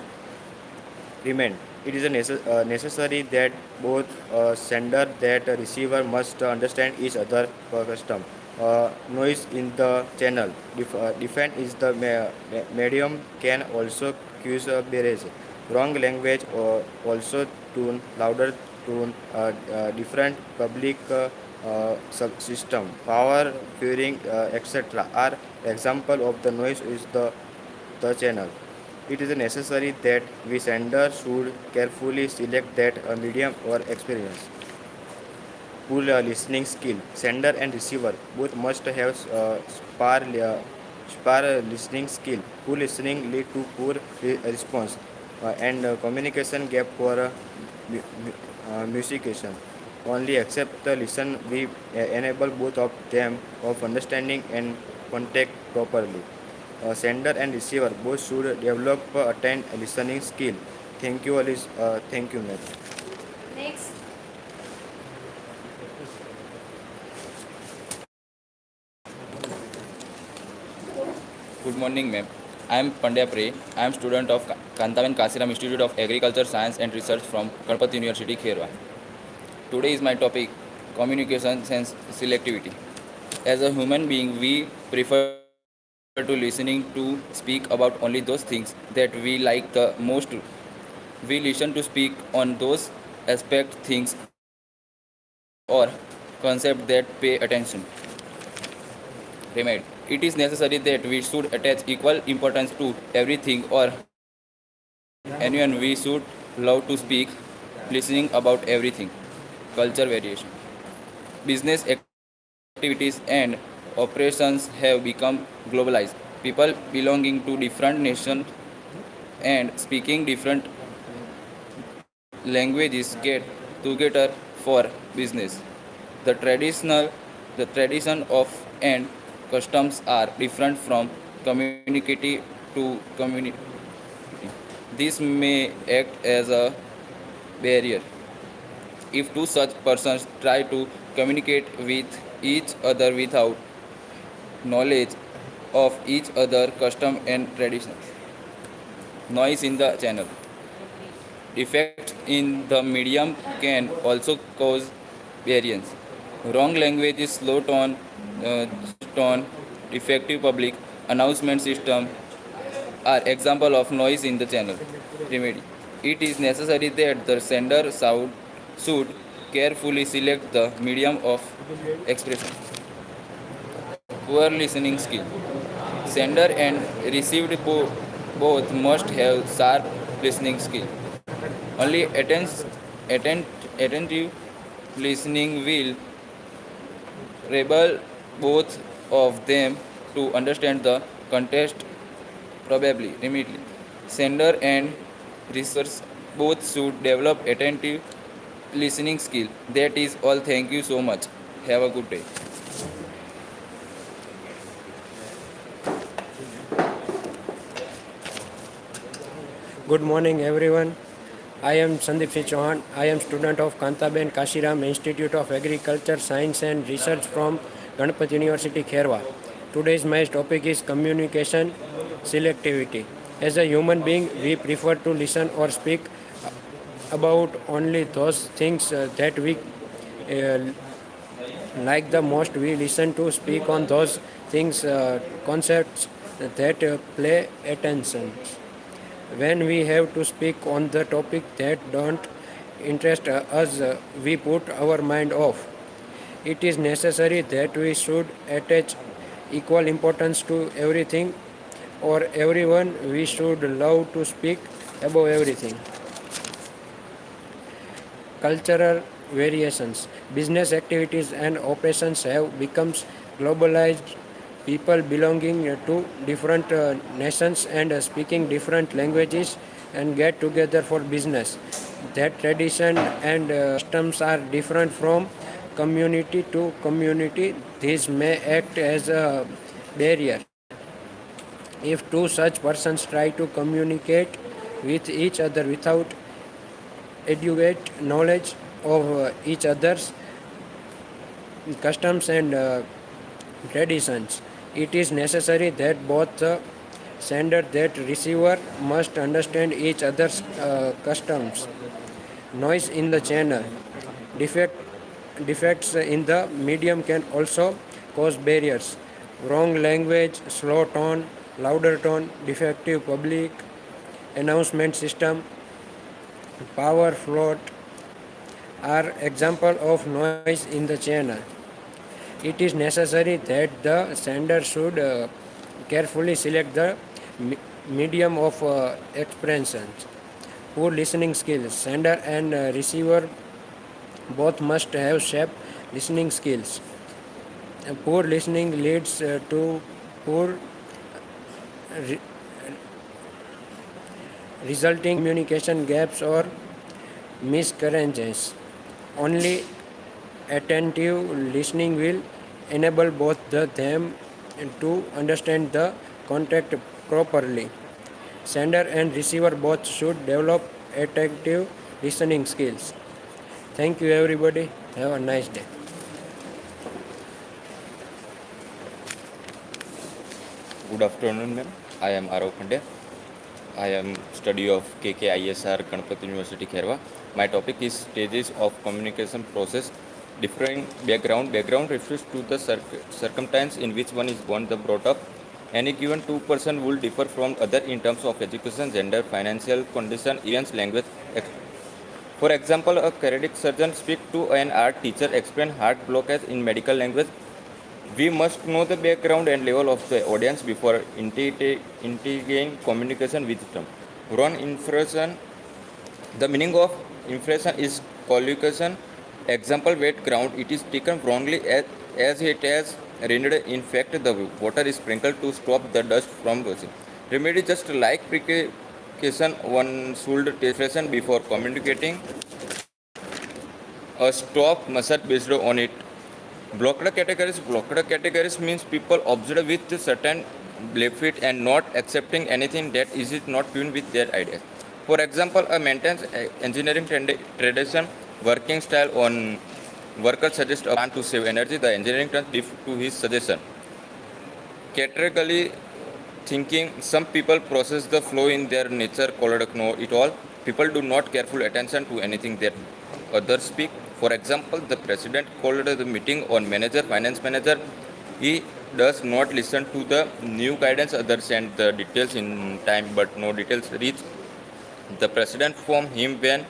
remain. It is necessary that both sender that receiver must understand each other custom. Noise in the channel. Defend is the medium can also cause a barrage. Wrong language or also tune louder tune different public subsystem power fearing etc. are example of the noise is the channel. It is necessary that we sender should carefully select that medium or experience. Poor listening skill. Sender and receiver both must have spar listening skill. Poor listening lead to poor response and communication gap for musician. Only accept the listen we enable both of them of understanding and contact properly. Sender and receiver both should develop attain listening skill. Thank you, Alice. Thank you, ma'am. Next. Good morning, ma'am. I am Pandya Pre. I am student of Kantavan Kasiram Institute of Agriculture, Science and Research from Ganpati University, Kherwa. Today is my topic, communication sense selectivity. As a human being, we prefer to listening to speak about only those things that we like the most. We listen to speak on those aspect things or concept that pay attention. Remade. It is necessary that we should attach equal importance to everything or anyone. We should love to speak, listening about everything. Culture variation. Business activities and operations have become globalized. People belonging to different nations and speaking different languages get together for business. The traditional the tradition of and customs are different from community to community. This may act as a barrier. If two such persons try to communicate with each other without knowledge of each other custom and traditions. Noise in the channel. Defects in the medium can also cause variance. Wrong language is slow tone, defective public announcement system are example of noise in the channel. Remedy. It is necessary that the sender should carefully select the medium of expression. Poor listening skill. Sender and received both must have sharp listening skill. Only attentive listening will enable both of them to understand the context probably immediately. Sender and research both should develop attentive listening skill. That is all. Thank you so much. Have a good day. Good morning, everyone. I am Sandeep Singh Chauhan. I am student of Kantaben Kashiram Institute of Agriculture, Science and Research from Ganpati University, Kherwa. Today's my topic is communication selectivity. As a human being, we prefer to listen or speak about only those things that we uh, like the most. We listen to speak on those things, concepts that play attention. When we have to speak on the topic that don't interest us, we put our mind off. It is necessary that we should attach equal importance to everything or everyone. We should love to speak, above everything. Cultural variations. Business activities and operations have become globalized. People belonging to different nations and speaking different languages and get together for business. That tradition and customs are different from community to community. This may act as a barrier. If two such persons try to communicate with each other without adequate knowledge of each other's customs and traditions, it is necessary that both the sender and receiver must understand each other's customs. Noise in the channel. Defect, defects in the medium can also cause barriers. Wrong language, slow tone, louder tone, defective public announcement system, power float are example of noise in the channel. It is necessary that the sender should carefully select the medium of expression. Poor listening skills. Sender and receiver both must have sharp listening skills. Poor listening leads to poor re- resulting communication gaps or miscarriages. Only attentive listening will enable both them to understand the context properly. Sender and receiver both should develop attentive listening skills. Thank you, everybody. Have a nice day. Good afternoon, ma'am. I am Arav Pandya. I am study of KKISR Ganpati University, Kherwa. My topic is stages of communication process. Different background. Background refers to the circumstance in which one is born, the brought up. Any given two person will differ from other in terms of education, gender, financial condition, events, language. For example, a cardiac surgeon speaks to an art teacher, explain heart blockage in medical language. We must know the background and level of the audience before integrating communication with them. Wrong inflation. The meaning of inflation is collocation. Example, wet ground. It is taken wrongly as it has rained. In fact, the water is sprinkled to stop the dust from rising. Remedy, just like precaution, one should take inflation before communicating. A stop must based on it. Blocked categories. Blocked categories means people observe with certain belief and not accepting anything that is not tuned with their ideas. For example, a maintenance engineering tradition working style on worker suggests a plan to save energy. The engineering turns to his suggestion. Categorically thinking, some people process the flow in their nature called know it all. People do not careful attention to anything that others speak. For example, the president called the meeting on manager, finance manager. He does not listen to the new guidance, others send the details in time, but no details reach the president from him when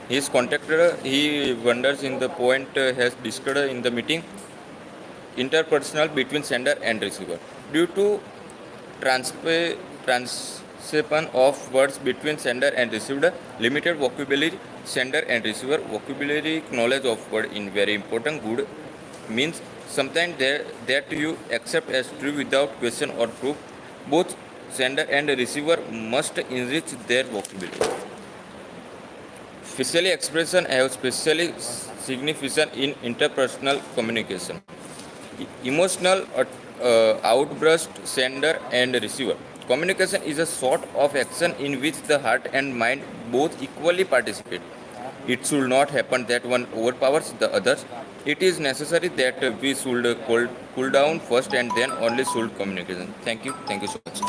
he is contacted. He wonders in the point has discussed in the meeting. Interpersonal between sender and receiver. Due to transcription of words between sender and receiver, limited vocabulary, sender and receiver vocabulary knowledge of word in very important good means sometimes that you accept as true without question or proof. Both sender and receiver must enrich their vocabulary. Facial expression have specially significance in interpersonal communication. Emotional outburst, sender and receiver. Communication is a sort of action in which the heart and mind both equally participate. It should not happen that one overpowers the others. It is necessary that we should cool down first and then only should communication. Thank you. Thank you so much.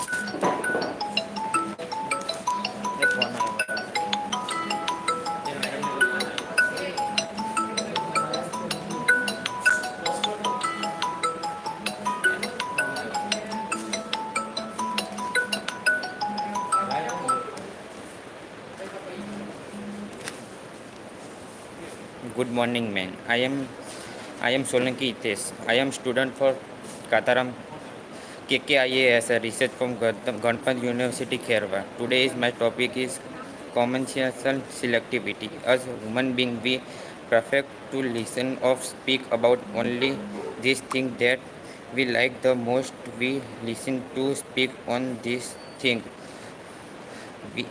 Good morning, man. I am Solanki Hitesh. I am student for Kataram KKIA as a research from Ganpat University, Kherwa. Today is my topic is communication selectivity. As a human being, we perfect to listen or speak about only these things that we like the most. We listen to speak on these things. We,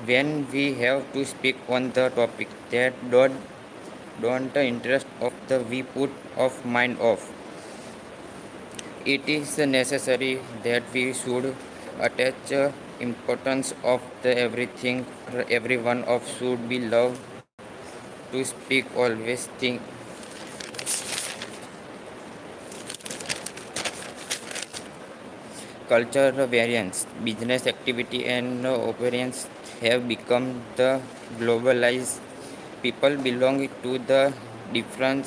when we have to speak on the topic that don't interest of the we put off mind off. It is necessary that we should attach importance of the everything everyone of should be loved to speak always think culture variance business activity and operations have become the globalized people belonging to the different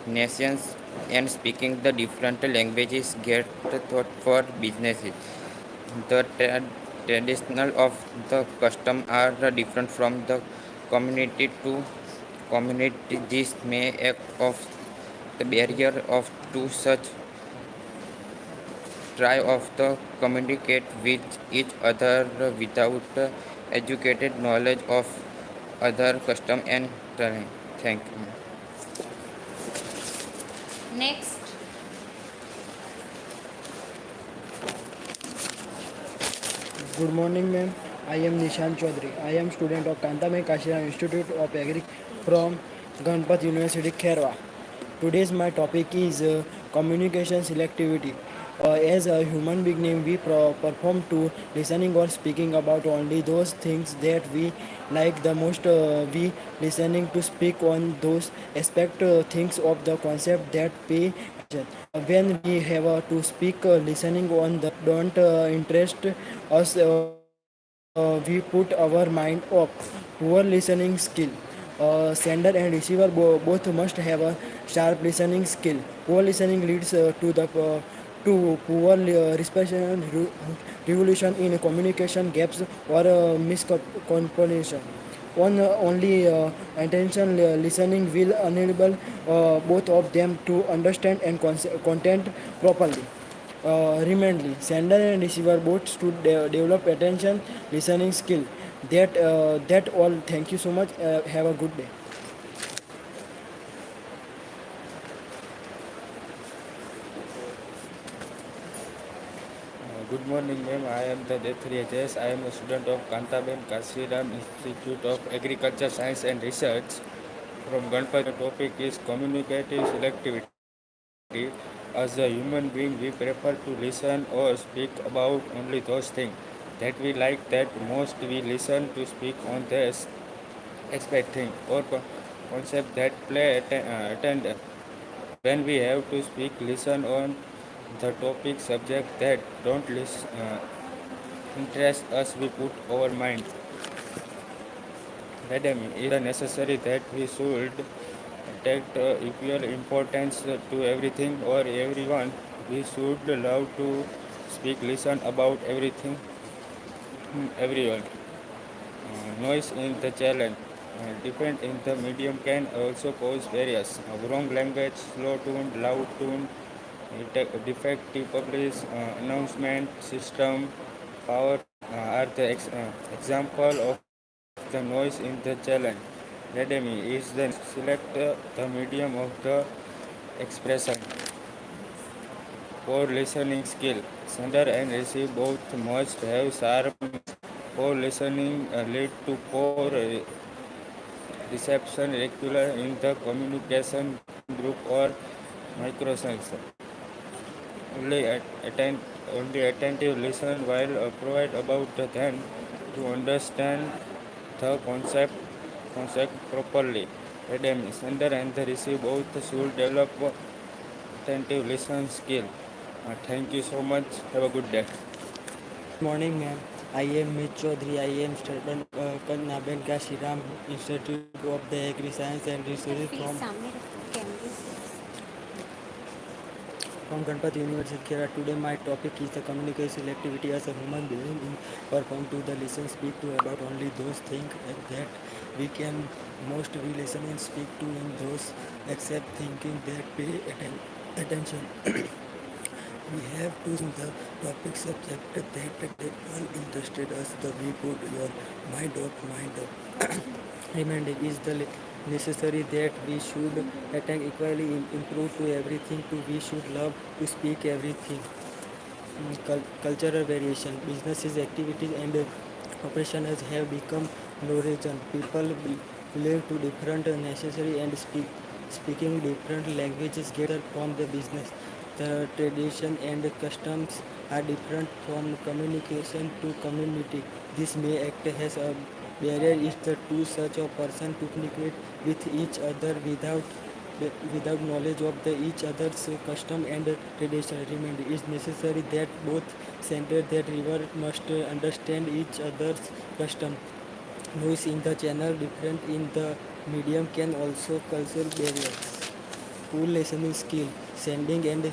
nations and speaking the different languages get thought for businesses. The traditional of the custom are different from the community to community. This may act of the barrier of to such try of the communicate with each other without educated knowledge of other custom and talent. Thank you. Next. Good morning, ma'am. I am Nishan Chaudhary. I am student of Kantamen Kashiram Institute of Agri from Ganpat University, Kherwa. Today's my topic is communication selectivity. As a human being, we perform to listening or speaking about only those things that we like the most. We listening to speak on those aspect things of the concept that pay attention. When we have to speak, listening on the don't interest us. We put our mind up. Poor listening skill. Sender and receiver both must have a sharp listening skill. Poor listening leads to poor respiration, revolution in communication gaps or miscommunication. Only attention listening will enable both of them to understand and content properly. Remotely, sender and receiver both to develop attention listening skill. That all. Thank you so much. Have a good day. Good morning, ma'am. I am the Detriajes. I am a student of Kantaben Kasiram Institute of Agriculture Science and Research from Ganpati. The topic is communicative selectivity. As a human being, we prefer to listen or speak about only those things that we like that most. We listen to speak on this expecting or concept that play attend when we have to speak listen on the topic subject that don't interest us we put our mind academy is necessary that we should take equal importance to everything or everyone. We should love to speak listen about everything everyone. Noise in the challenge. Different in the medium can also cause various wrong language, slow tune, loud tune, defective publish, announcement system, power are the example of the noise in the challenge. Academy is then select the medium of the expression. Poor listening skill. Sender and receive both must have sharp. Poor listening lead to poor reception regular in the communication group or microsense. Only only attentive listen while provide about the then to understand the concept properly. Academy sender and the receive both should develop attentive listen skill. Thank you so much. Have a good day. Morning, ma'am. I am Mit Chaudhary. I am student Kannaben Kashiram Institute of the Agri Science and Research from Ganpati University, Kerala. Today, my topic is the communication activity as a human being in perform to the listen, speak to about only those things that we can most we listen and speak to in those except thinking that pay attention. We have to the topic subject that all interested us. The we put your mind up. Reminding is the necessary that we should attack equally improve to everything to we should love to speak everything. Cultural variation, businesses, activities, and operations have become Norwegian. People belong to different necessary and speaking different languages get from the business. The tradition and customs are different from communication to community. This may act as a barrier if the two such a person to communicate with each other without knowledge of the each other's custom and tradition. Remember, it is necessary that both centers that river must understand each other's custom. Noise in the channel different in the medium can also cultural barriers. Poor listening skill, sending and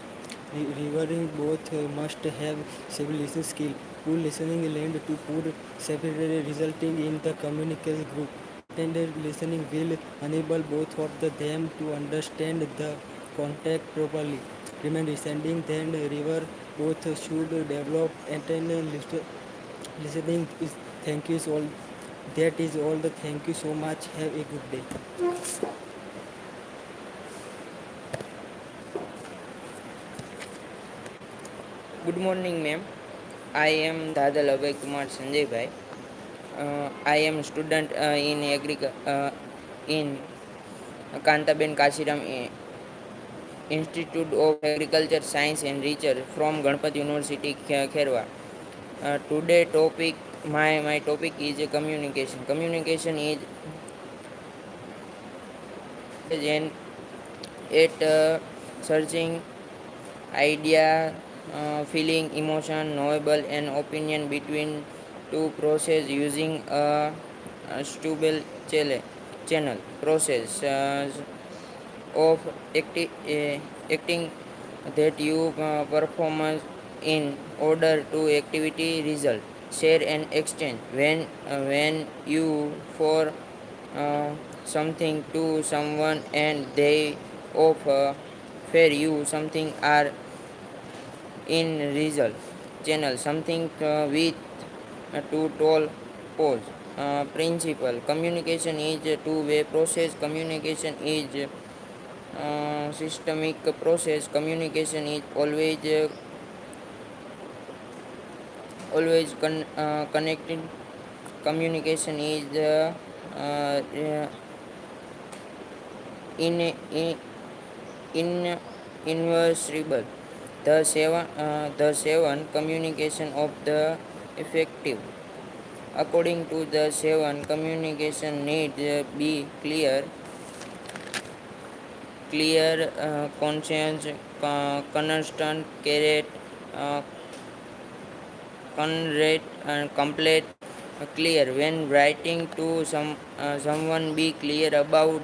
revering both must have civil listening skill. Poor listening lend to poor separation resulting in the communication group. Attended listening will enable both of them to understand the context properly. Remember, sending then river both should develop attended listening is thank you all. That is all the thank you so much. Have a good day. Good morning, ma'am. I am Dadal Abhay Kumar Sanjay Bhai. I am student in Kantaben Kashiram Institute of Agriculture Science and Research from Ganpat University, Kherwa. Today topic, my topic is communication. Communication is and it searching idea, feeling, emotion, knowable, and opinion between two process using a stable channel process of acting that you performance in order to activity result share and exchange when you for something to someone and they offer fair you something are in result channel something with to toll pose principle communication is a two-way process communication is systemic process communication is always connected communication is in, in, in inversible the seven communication of the effective according to the seven communication need be conscious constant carrot uh, conrate and complete clear when writing to someone be clear about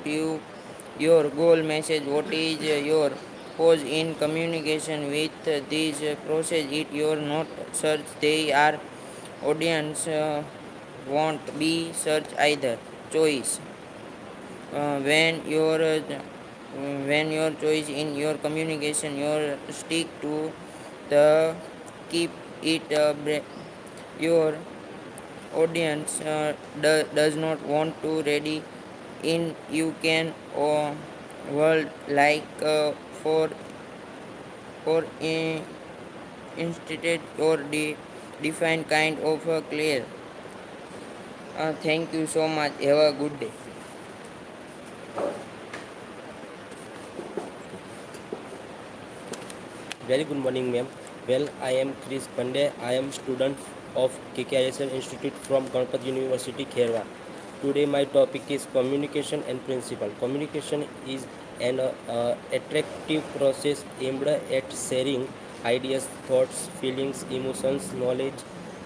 your goal message what is your pose in communication with this process it your not search they are audience won't be search either choice when your choice in your communication your stick to the keep it your audience does not want to ready in you can world like for institute or defined kind of clear thank you so much have a good day. Very good morning, ma'am. Well, I am Chris Pandey. I am student of KKISL Institute from Ganpat University, Kherwa. Today, my topic is communication and principle. Communication is an attractive process aimed at sharing ideas, thoughts, feelings, emotions, knowledge,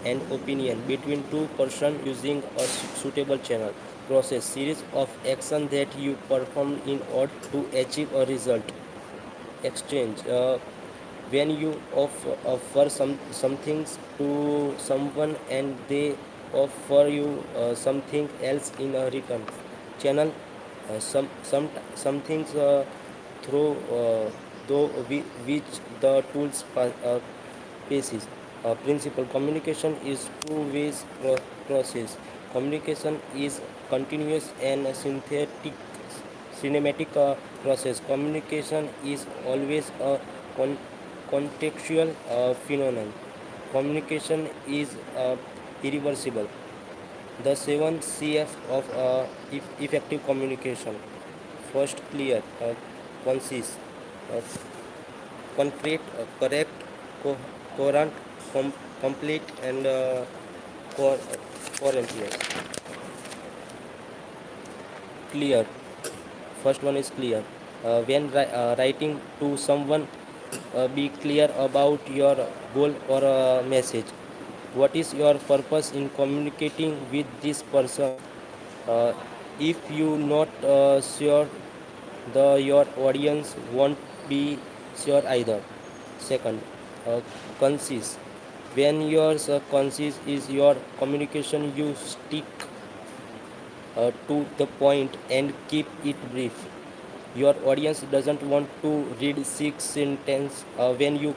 and opinion between two persons using a suitable channel. Process series of action that you perform in order to achieve a result. Exchange. When you offer some things to someone and they offer you something else in a return channel some things through though which the tools basis. Principle communication is two-ways process. Communication is continuous and synthetic cinematic process. Communication is always a con- contextual phenomenon. Communication is irreversible. The 7 Cf of effective communication. First, clear, concise, uh, concrete, correct, coherent, complete, and coherent. Yes. Clear. First one is clear. When writing to someone, be clear about your goal or message. What is your purpose in communicating with this person? Uh, if you not sure, your audience won't be sure either. Second, concise. When your concise is your communication, you stick to the point and keep it brief. Your audience doesn't want to read 6 sentences. When you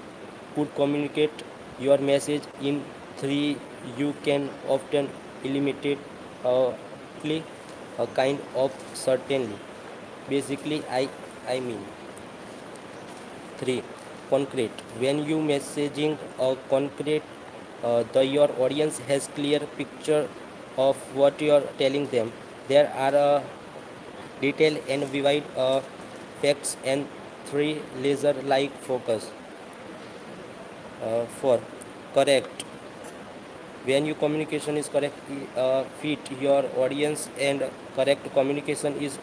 could communicate your message in 3, you can often eliminate a kind of certainly. Basically, I mean 3. Concrete. When you messaging concrete, your audience has clear picture of what you are telling them. There are detail and vivid facts and 3 laser like focus. 4. Correct. When your communication is correct, fit your audience, and correct communication is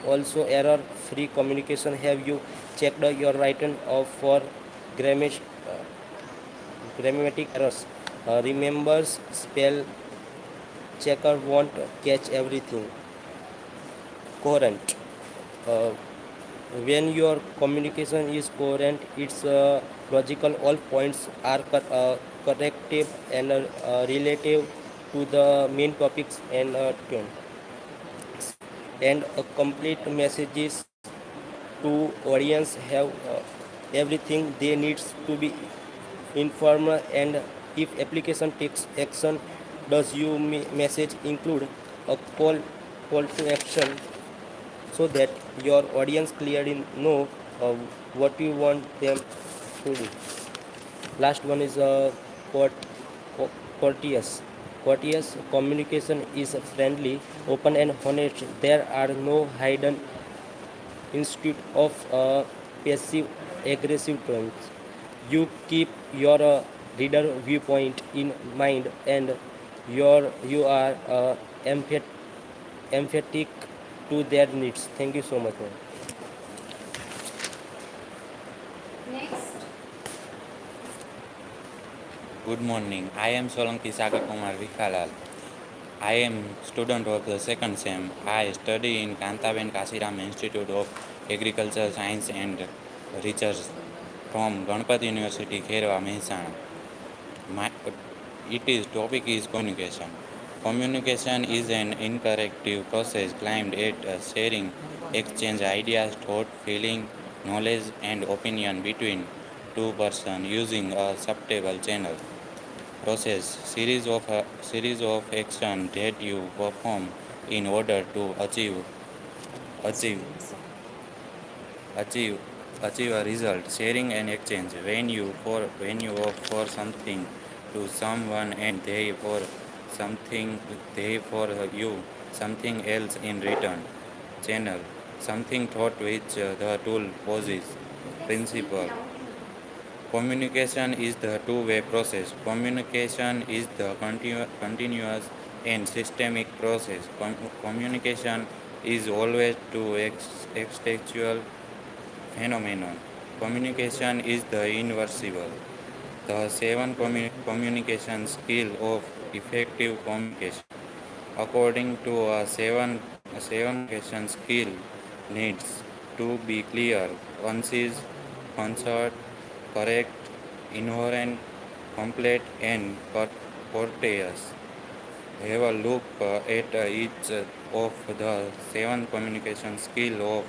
also error free communication. Have you checked your written for grammar, uh, grammatic errors? Remembers spell checker won't catch everything. Coherent. Uh, when your communication is coherent, it's logical. All points are corrective and relative to the main topics and tone, and a complete messages to audience have everything they needs to be informed. And if application takes action, does your message include a call to action so that your audience clearly know uh, what you want them to do. Last one is courteous. Courteous communication is friendly, open, and honest. There are no hidden instead of passive aggressive tones. You keep your reader viewpoint in mind, and you are emphatic to their needs. Thank you so much, ma'am. Next. Good morning. I am Solanki Sagar Kumar Vikhalal. I am student of the second SEM. I study in Kantaben Kasiram Institute of Agriculture Science and Research from Ganpati University, Kherwa, Mehsana. My, its topic is communication. Communication is an interactive process aimed at sharing, exchange ideas, thought, feeling, knowledge, and opinion between two persons using a subtable channel. Process series of action that you perform in order to achieve achieve achieve a result. Sharing and exchange. When you offer something to someone and they for you something else in return. Channel. Something thought which the tool poses. Principle. Communication is the two-way process. Communication is the continuous and systemic process. Communication is always two extextual phenomenon. Communication is the irreversible. The 7 communication skill of effective communication. According to a seven communication skill needs to be clear, concise, concert, correct, inherent, complete, and courteous. Have a look at each of the 7 communication skill of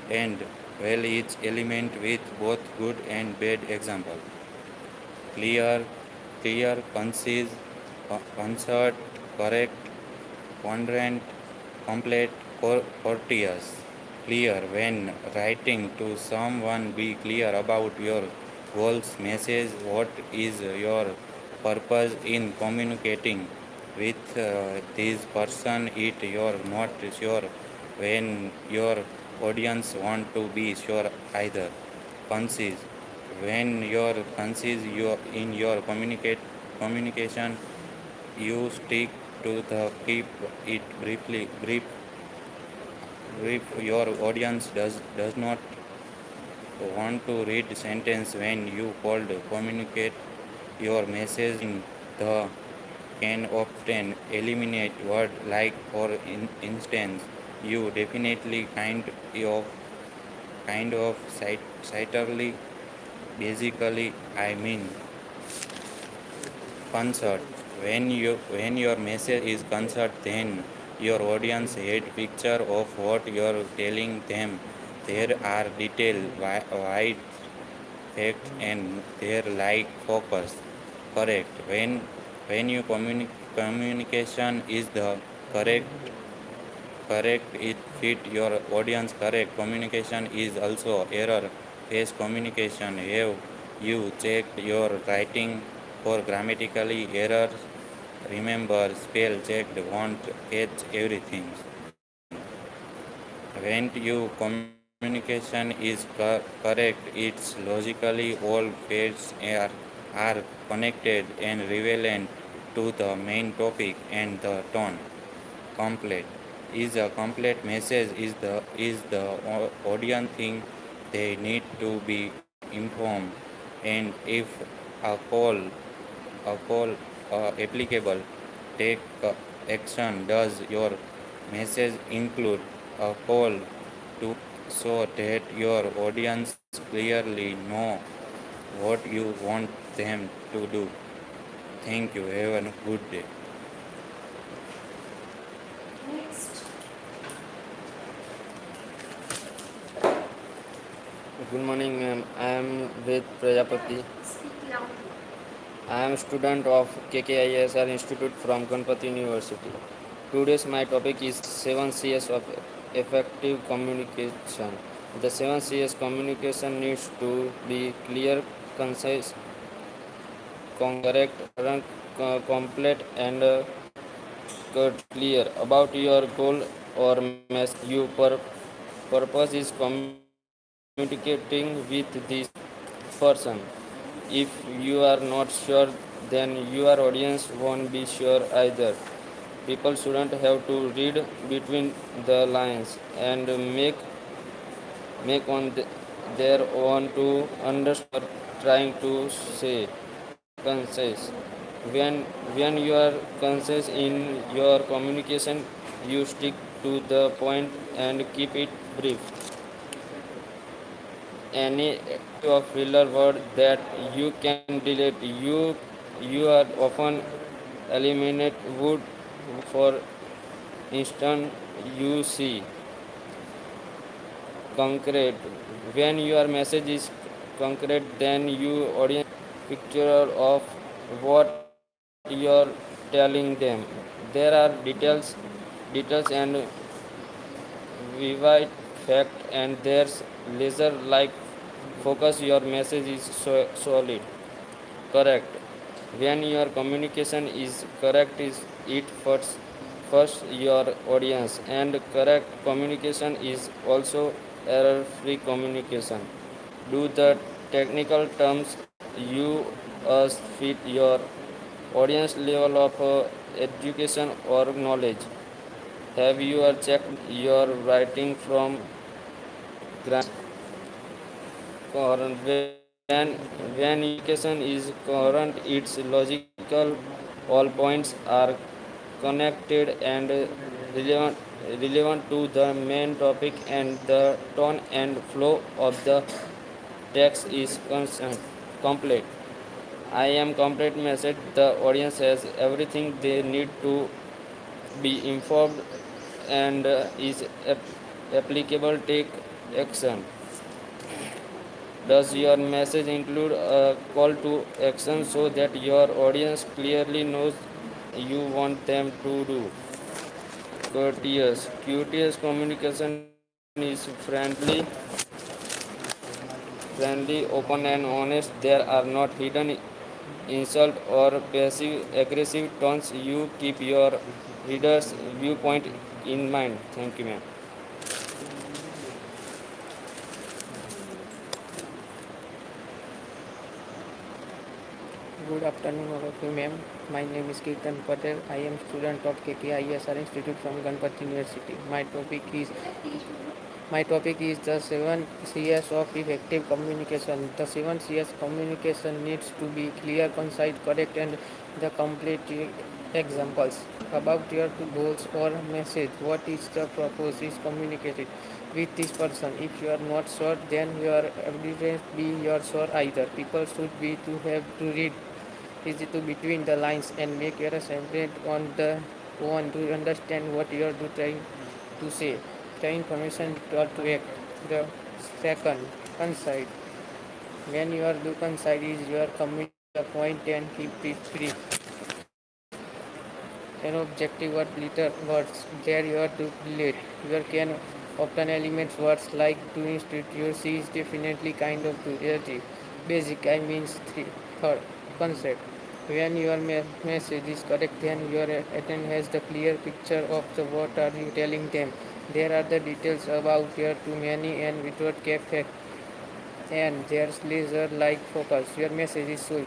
and well each element with both good and bad example. Clear, clear, concise, concert, correct, ponderant, complete, courteous. Clear. When writing to someone, be clear about your goals, message, what is your purpose in communicating with this person. It you're not sure when your audience want to be sure either. Concise. When you're concise in your communication, you stick to the keep it brief. Your audience does not want to read sentence when you cold communicate your message in the can often eliminate word like for instance you definitely kind of citarly basically I mean concert. When your message is concert, then your audience had picture of what you're telling them. There are detailed wide facts and their like focus. Correct. When your communication is the correct correct it fit your audience. Correct communication is also error based communication. Have you checked your writing for grammatically errors? Remember, spell checked won't catch everything. When your communication is correct, it's logically all facts are connected and relevant to the main topic and the tone. Complete is a complete message is the audience thing they need to be informed, and if a call applicable, take action. Does your message include a call to so that your audience clearly know what you want them to do? Thank you. Have a good day. Next. Good morning, ma'am. I am with Prajapati. Speak loudly. I am student of KKISR Institute from Ganpati University. Today's my topic is 7 Cs of effective communication. The 7 Cs communication needs to be clear, concise, correct, complete, and clear about your goal or message. Your purpose is communicating with this person. If you are not sure, then your audience won't be sure either. People shouldn't have to read between the lines and make on their own to understand what you are trying to say. Concise. When you are concise in your communication, you stick to the point and keep it brief. Any of filler word that you can delete, you are often eliminate would. For instance, you see concrete. When your message is concrete, then you audience picture of what you're telling them. There are details and vivid fact, and there's laser like focus. Your message is solid. Correct. When your communication is correct, is it first your audience, and correct communication is also error free communication. Do the technical terms you fit your audience level of education or knowledge? Have you checked your writing from current? When your communication is current, it's logical. All points are connected and relevant to the main topic, and the tone and flow of the text is constant. Complete. I am complete message. The audience has everything they need to be informed and is applicable. Take action. Does your message include a call to action so that your audience clearly knows you want them to do? Courteous. Courteous communication is friendly, open, and honest. There are not hidden insult or passive aggressive tones. You keep your reader's viewpoint in mind. Thank you, ma'am. Good afternoon, all of you, ma'am. My name is Kirtan Patel. I am student of KKISR Institute from Ganpati University. My topic is the 7 Cs of effective communication. The 7 Cs communication needs to be clear, concise, correct, and the complete examples about your goals or message. What is the purpose is communicated with this person. If you are not sure, then your evidence be your sure either. People should be to have to read easy to between the lines and make your separate on the one to understand what you are trying to say. The information or to act. The second, concise. When you are do concise is your communicate the point and keep it brief. An objective or little words there you are to relate. You can often elements words like to institute is definitely kind of to relative. Basic I means three. Third, concept. When your message is correct, then your attendant has the clear picture of the what are you telling them. There are the details about your too many and without cap and there's laser like focus. Your message is so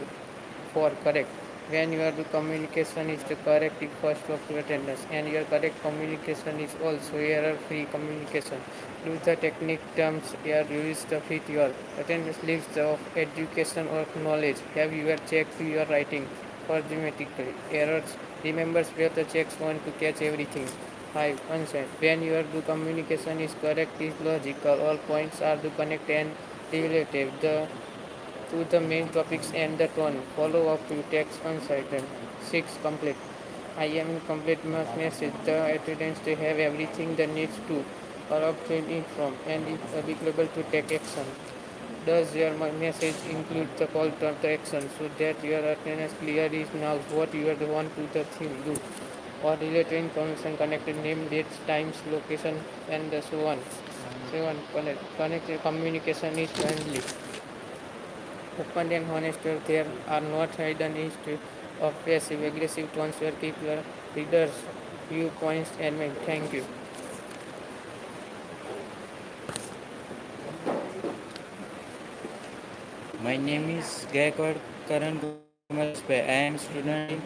for correct. When your communication is the correct first of attendance and your correct communication is also error free communication. Use the technique terms here use the fit your attendance list of education or knowledge. Have you checked your writing for grammatically errors? Remember where the checks want to catch everything. 5. Consent. When your communication is correct, is logical, all points are to connect and relative to the main topics and the tone. Follow up to text uncertain. 6. Complete. I am in complete message. The attendants they have everything they needs to or obtain it from and is available to take action. Does your message include the call to action so that your attendance clearly knows what you want to the thing do? Or related information connected name, dates, times, location, and so on. 7. Connected communication is friendly. Open and honest, there are not hidden issues of passive aggressive tones where keep your readers' viewpoints and mind. Thank you. My name is Gaikwad Karan Kumar. I am student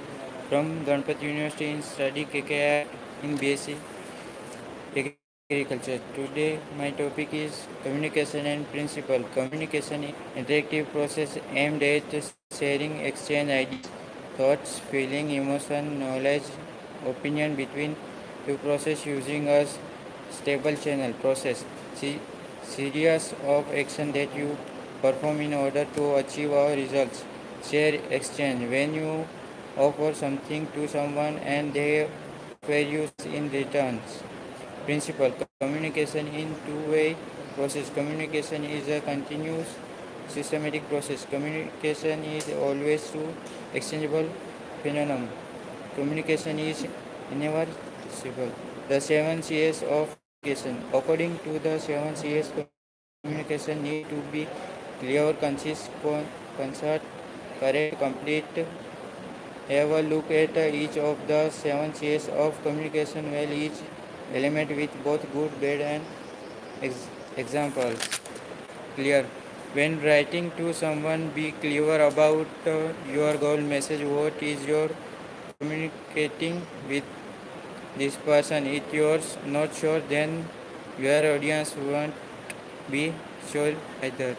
from Ganpati University in study KKI in BSc Agriculture. Today my topic is communication and principle. Communication is interactive process aimed at sharing, exchange ideas, thoughts, feeling, emotion, knowledge, opinion between two process using a stable channel process. Series of action that you perform in order to achieve our results. Share exchange. When you offer something to someone and they offer you in returns. Principle. Communication in two-way process. Communication is a continuous systematic process. Communication is always two exchangeable phenomenon. Communication is irreversible. The 7 Cs of communication. According to the 7 Cs, communication need to be clear, concise, concert, correct, complete. Have a look at each of the 7 Cs of communication well each element with both good, bad and examples. Clear. When writing to someone, be clear about your goal message. What is your communicating with this person? If you're not sure, then your audience won't be sure either.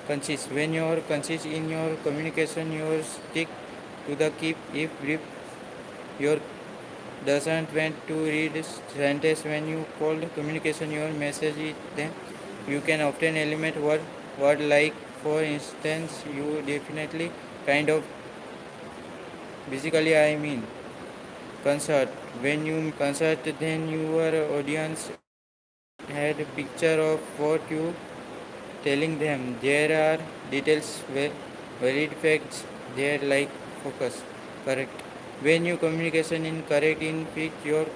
Concise. When you're concise in your communication, you stick to the keep if brief. Your doesn't want to read sentence when you call communication your message is then you can often element word like for instance you definitely kind of basically I mean concert when you concert then your audience had a picture of what you telling them there are details, valid facts, there like focus, correct. When you communication in correct in fit your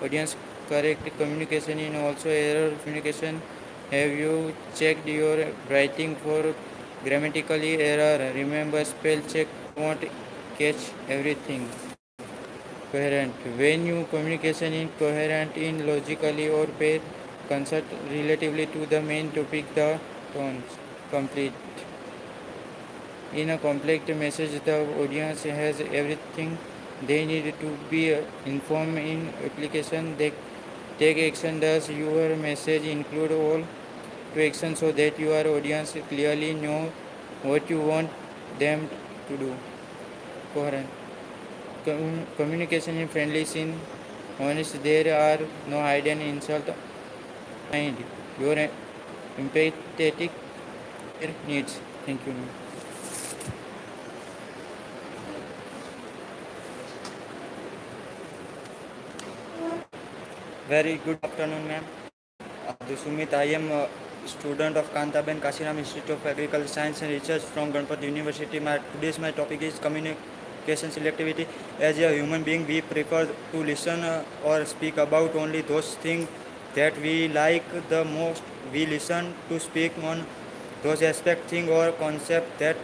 audience, correct communication in also error communication. Have you checked your writing for grammatically error? Remember spell check won't catch everything. Coherent. When you communication is coherent in logically or pair concert relatively to the main topic, the tones complete. In a complex message, the audience has everything they need to be informed in application. They take action. Does your message include all to action so that your audience clearly know what you want them to do? Coherent. Communication in friendly scene honest, there are no hidden insult and your empathetic needs. Thank you. Very good afternoon, ma'am. Sumit, I am a student of Kantaben Kashiram Institute of Agriculture Science and Research from Ganpati University. Today's topic is communication selectivity. As a human being, we prefer to listen or speak about only those things that we like the most. We listen to speak on those aspect, thing or concept that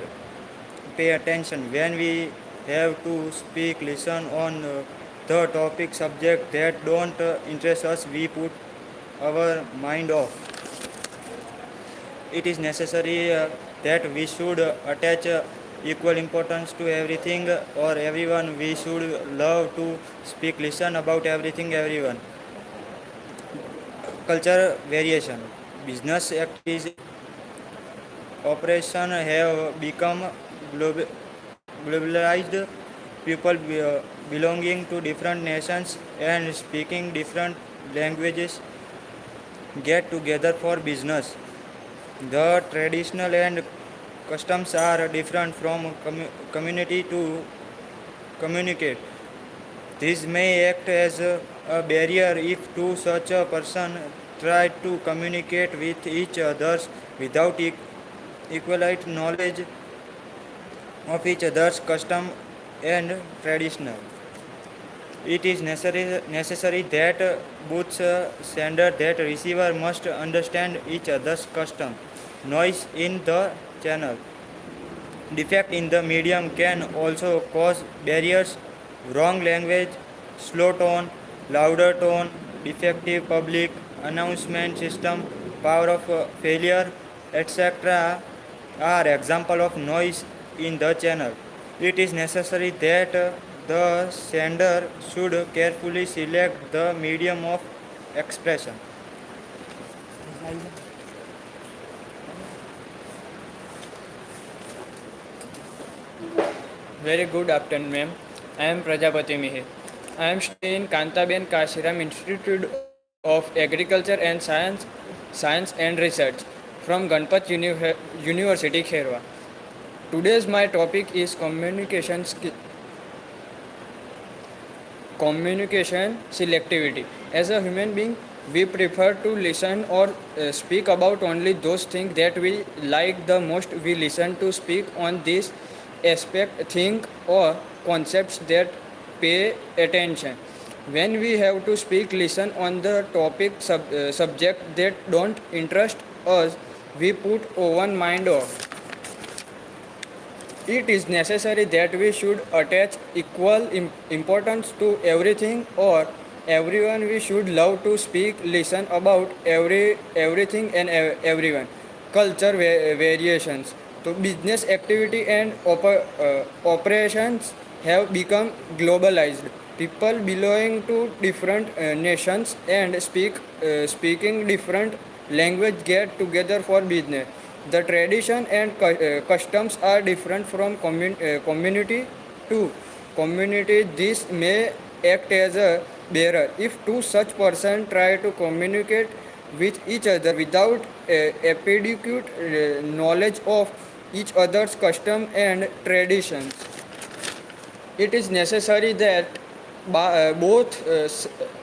pay attention. When we have to speak, listen on the topic subject that don't interest us, we put our mind off. It is necessary that we should attach equal importance to everything or everyone. We should love to speak, listen about everything, everyone. Culture variation. Business activities operation have become globalized. People belonging to different nations and speaking different languages get together for business. The traditional and customs are different from community to communicate. This may act as a barrier if two such a person try to communicate with each others without equalite knowledge of each other's custom and traditional. It is necessary that both sender that receiver must understand each other's custom. Noise in the channel. Defect in the medium can also cause barriers. Wrong language, slow tone, louder tone, defective public announcement system, power of failure, etc. are example of noise in the channel. It is necessary that the sender should carefully select the medium of expression. Very good afternoon, ma'am. I am Prajapati Mihir. I am studying Kantaben Kashiram Institute of Agriculture and Science and Research from Ganpat University, Kherwa. Today's my topic is communication selectivity. As a human being, we prefer to listen or speak about only those things that we like the most. We listen to speak on this aspect, think or concepts that pay attention. When we have to speak, listen on the topic subject that don't interest us, we put one mind off. It is necessary that we should attach equal importance to everything or everyone. We should love to speak, listen about everything and everyone. Culture variations. So business activity and operations have become globalized. People belonging to different nations and speaking different language get together for business. The tradition and customs are different from community to community. This may act as a barrier if two such persons try to communicate with each other without adequate knowledge of each other's custom and traditions. It is necessary that both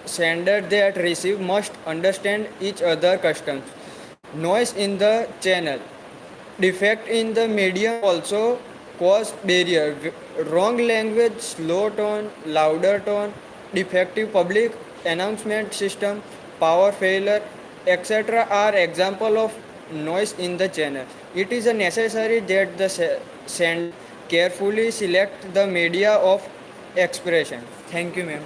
sender that receive must understand each other customs. Noise in the channel. Defect in the medium also cause barrier. Wrong language, slow tone, louder tone, defective public announcement system, power failure, etc. are example of noise in the channel. It is necessary that the sender carefully select the media of expression. Thank you, ma'am.